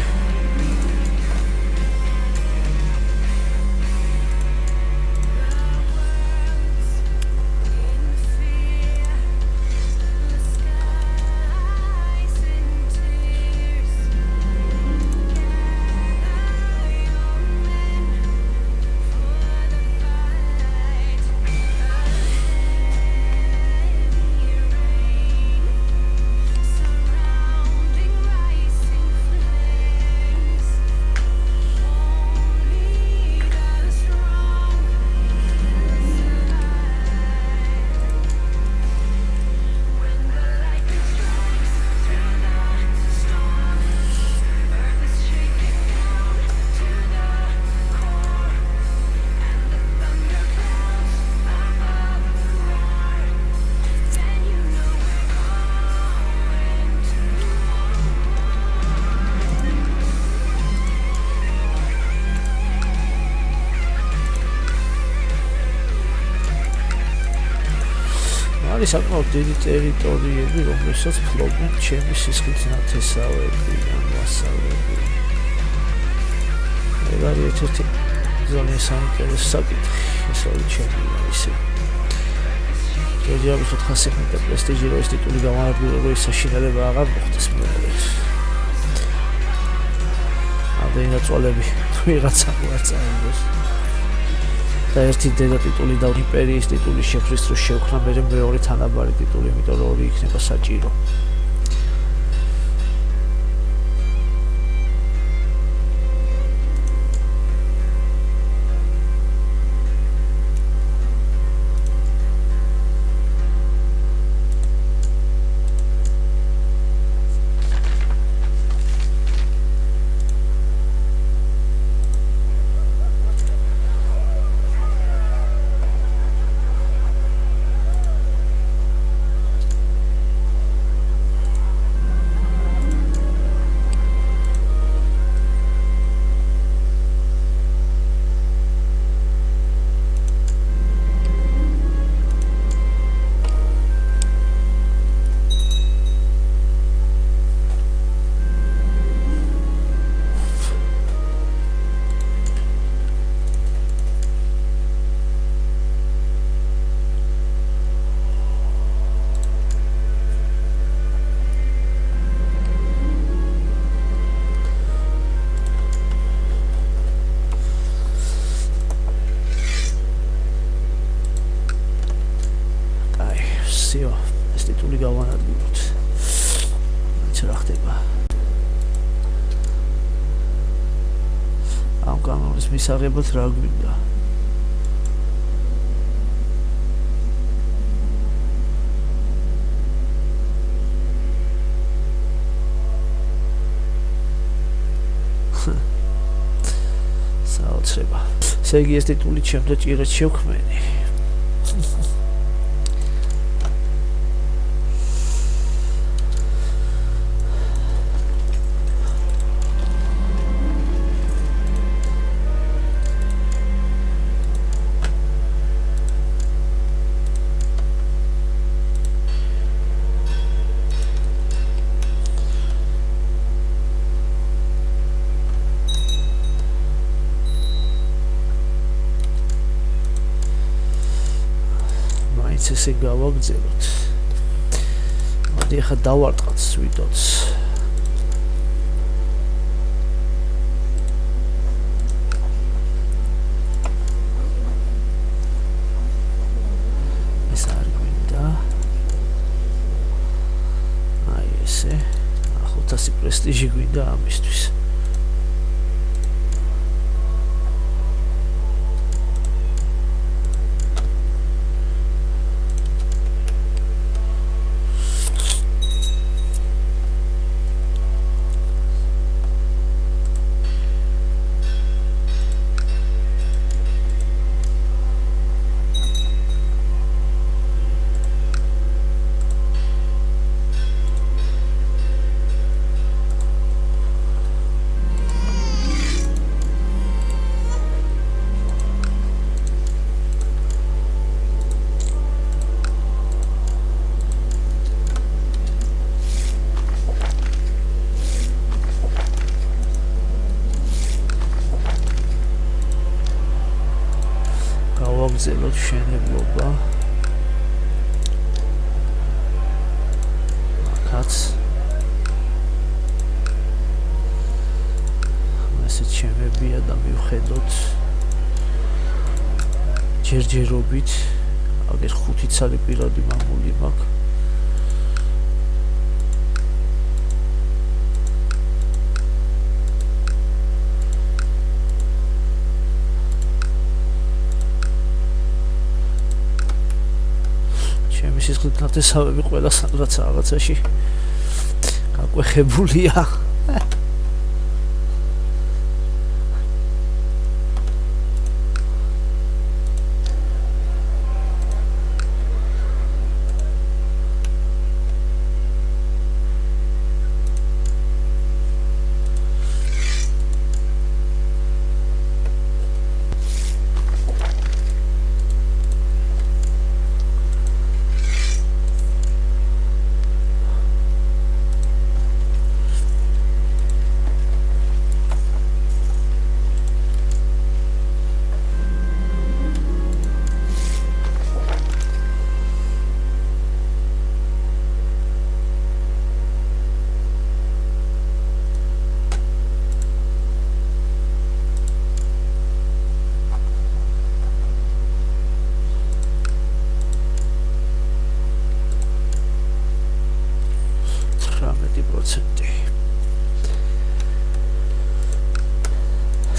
Speaker 1: არის საკმაოდ დიდი ტერიტორიები, რომელსაც ფლობენ ჩემი სისხლით ნათესავები, მასალები. ეგ არის ერთ-ერთი ძალიან საინტერესო საკითხი, ეს არის ჩემი ისე. ჯერჯერობით 400 მეტრი პრესტიჟი რო ეს ტიტული გამარჯვება, ის საშინელება აღარ მოხდეს მეერეთ. ამდენი წვალები თუ ვიღაცა მოაწამოს. და ერთი დედა ტიტული და იმპერიის ტიტული შეხვრის დროს შევქნა მე მეორე თანაბარი ტიტული, იმიტომ რომ ორი იქნება საჭირო. Всё, ეს ტიტული გავანადგუროთ. რაც რა ხდება? ამ კანონის მისაღებად რა გვინდა? საოცრება. ესე იგი ეს ტიტული ჩემთან ჭირად შევქმენი. ესე გავაგზავნოთ. მოდი ახლა დავარტყათ სვიტოც. ეს არ გვინდა. აი ესე. 500 პრესტიჟი გვინდა ამისთვის. მშენებლობა კაც ესეც შემებია და მივხედოთ ჯერჯერობით აგერ 5 ცალი პირადი მამული მაქვს ჩემი სისხლით ნათესავები ყველა სადღაც რაღაცაში გაკვეხებულია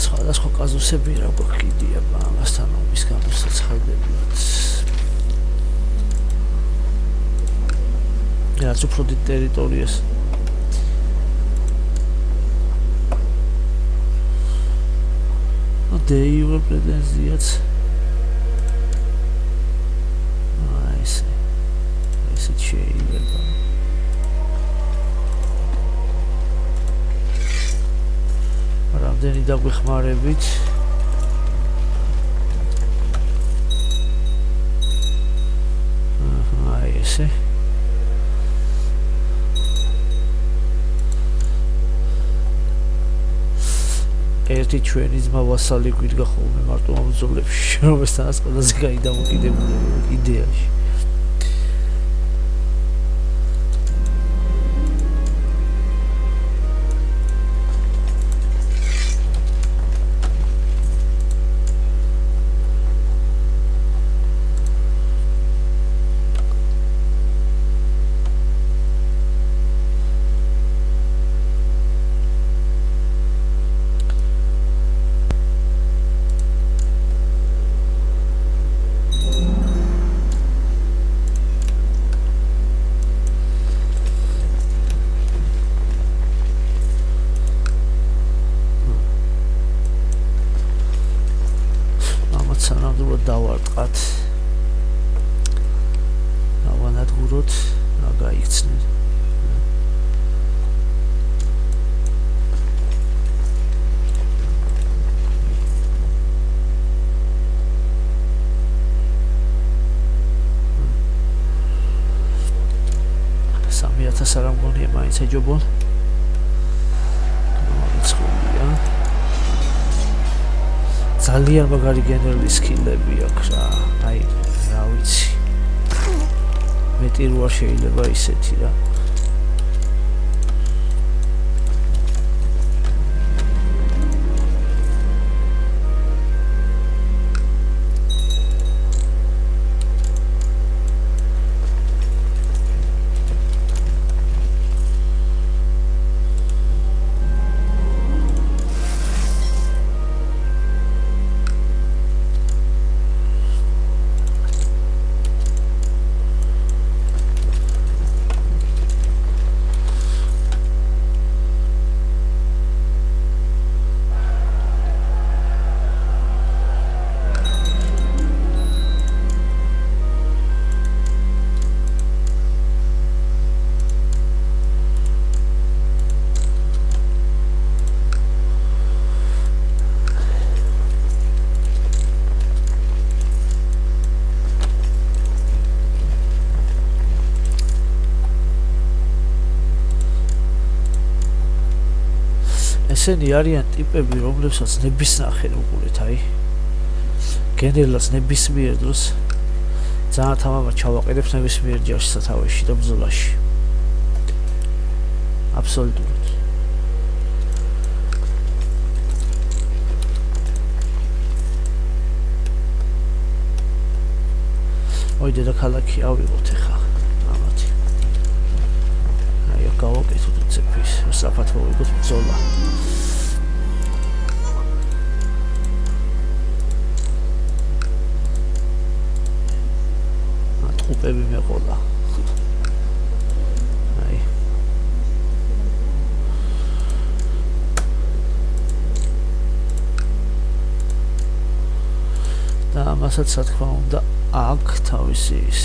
Speaker 1: სხვადასხვა კაზუსები რა გვაქვს ამასთან ომის გამოსაცხადებლად რაც უფრო დიდ ტერიტორიას დეივე პრეტენზიაც ესეც შეიძლება რამდენი დაგვეხმარებით აი ესე ერთი ჩვენი ძმა ვასალი გვიდგა ხოლმე მარტო ამბრძოლებში რომელსაც ყველაზე გაიდამოკიდებული იდეაში სანამდვილად დავარტყათ დავანადგუროთ რა გაიქცნენ $3,000 არ მგონია მაინც ეჯობონ რიცხვია ძალიან მაგარი გენერალი სკილები აქვს რა აი რა ვიცი მეტი რო არ შეიძლება ისეთი რა ესენი არიან ტიპები, რომლებსაც ნებისნახენ უყურეთ, აი. გენერლს ნებისმიერ დროს ძალიან თამამად ჩავაყენებს ნებისმიერ ჯარში სათავეში და ბრძოლაში. აბსოლუტურად. ой დედაქალაქი ავიღოთ ახლა ამათი. აი გავაკეთოთ უცეფის საფათო ვიგოთ ბრძოლა. ატყუპები მეყოლა. აი და ამასაც რა თქმა უნდა აქ თავისი ის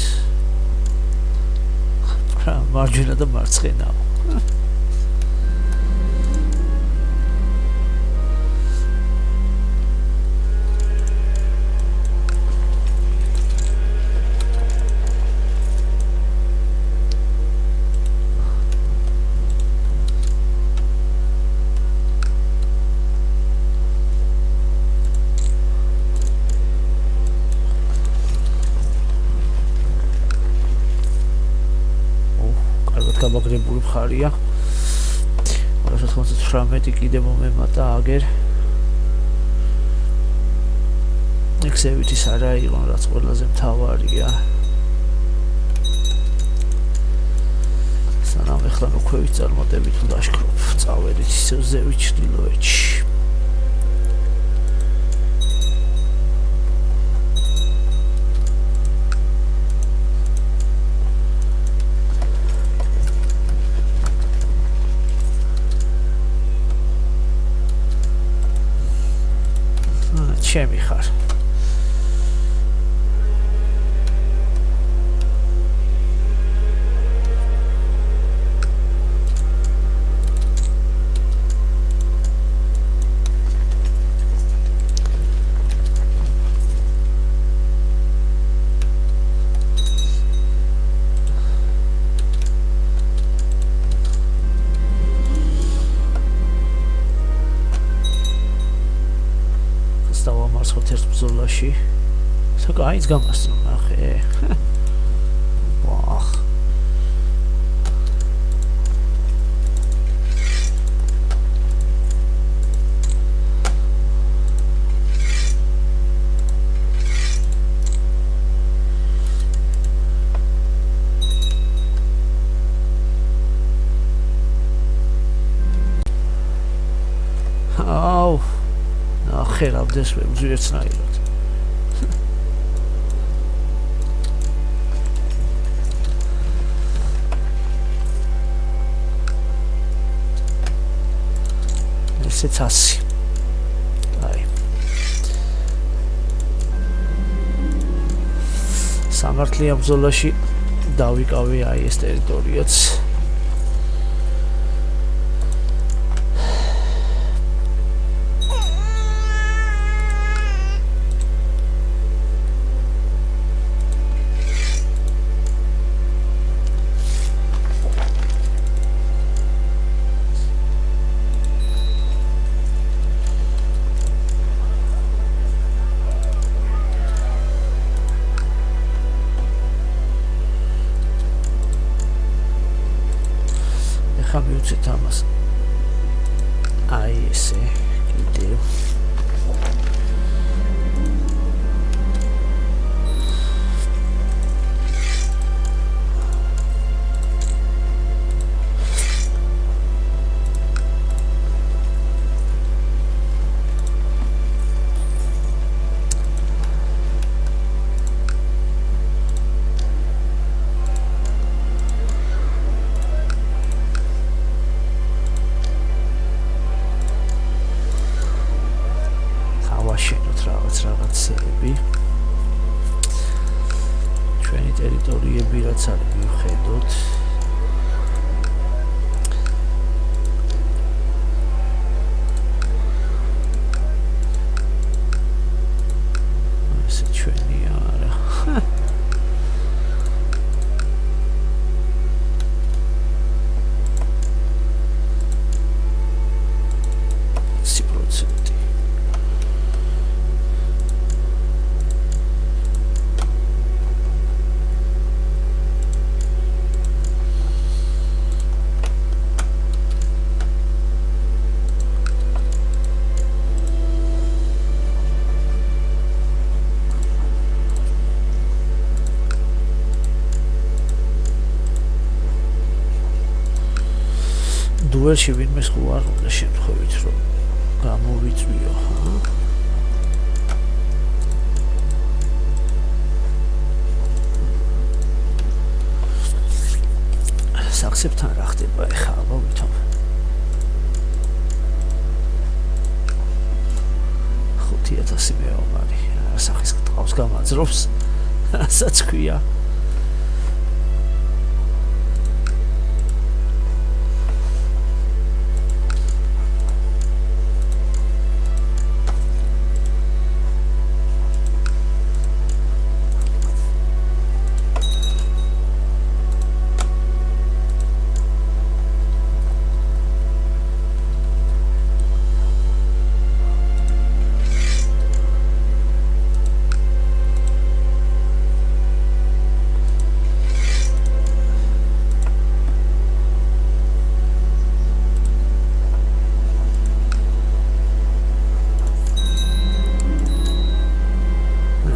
Speaker 1: მარჯვენა და მარცხენა. გამაგრებული მხარია. 298 კიდე მომემატა აგერ. ექსევით ის არა იყო, რაც ყველაზე მთავარია. სანამ ეხლა მოქვევით წარმატებით ლაშქრობ, წავედით ისევ ზევით ჩრდილოეთში. ჩემი ხარ. ბრძოლაში საკაიც გამასწრო ნახე. ვახ აუ ნახე რამდენს ვეძვირცნაირად. ესეც 100. აი სამართლიან ბრძოლაში დავიკავე აი ეს ტერიტორიაც. მივუწეთ ამას. აი ესე კიდევ დუელში ვინმეს ხო არ უნდა შემთხვევით რომ გამოვიწვიო საქსებთან რა ხდება ეხლა ალბა ვითომ 5000 მეომარი სახის ტყავს გამაძრობს რასაც ქვია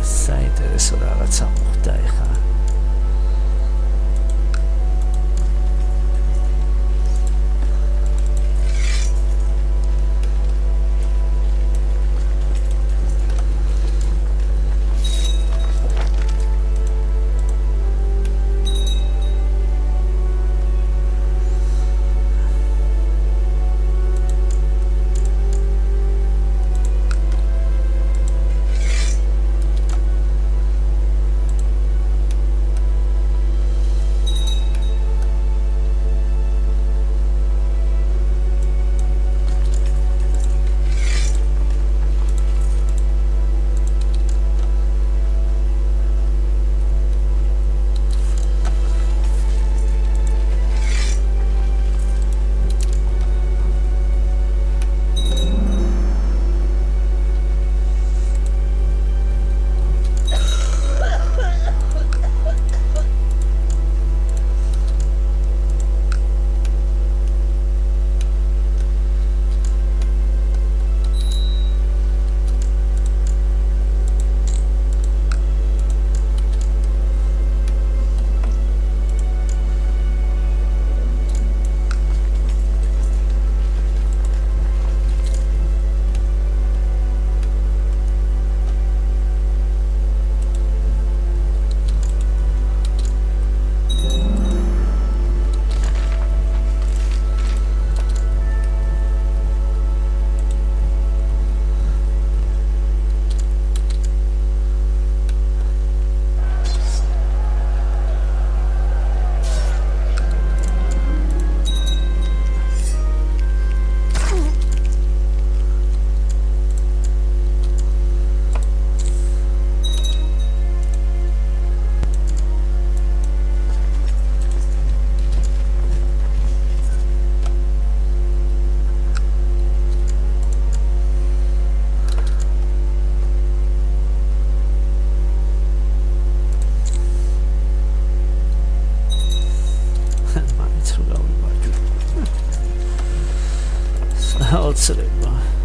Speaker 1: საინტერესო რაღაცა მოხდა ეხლა I'll say,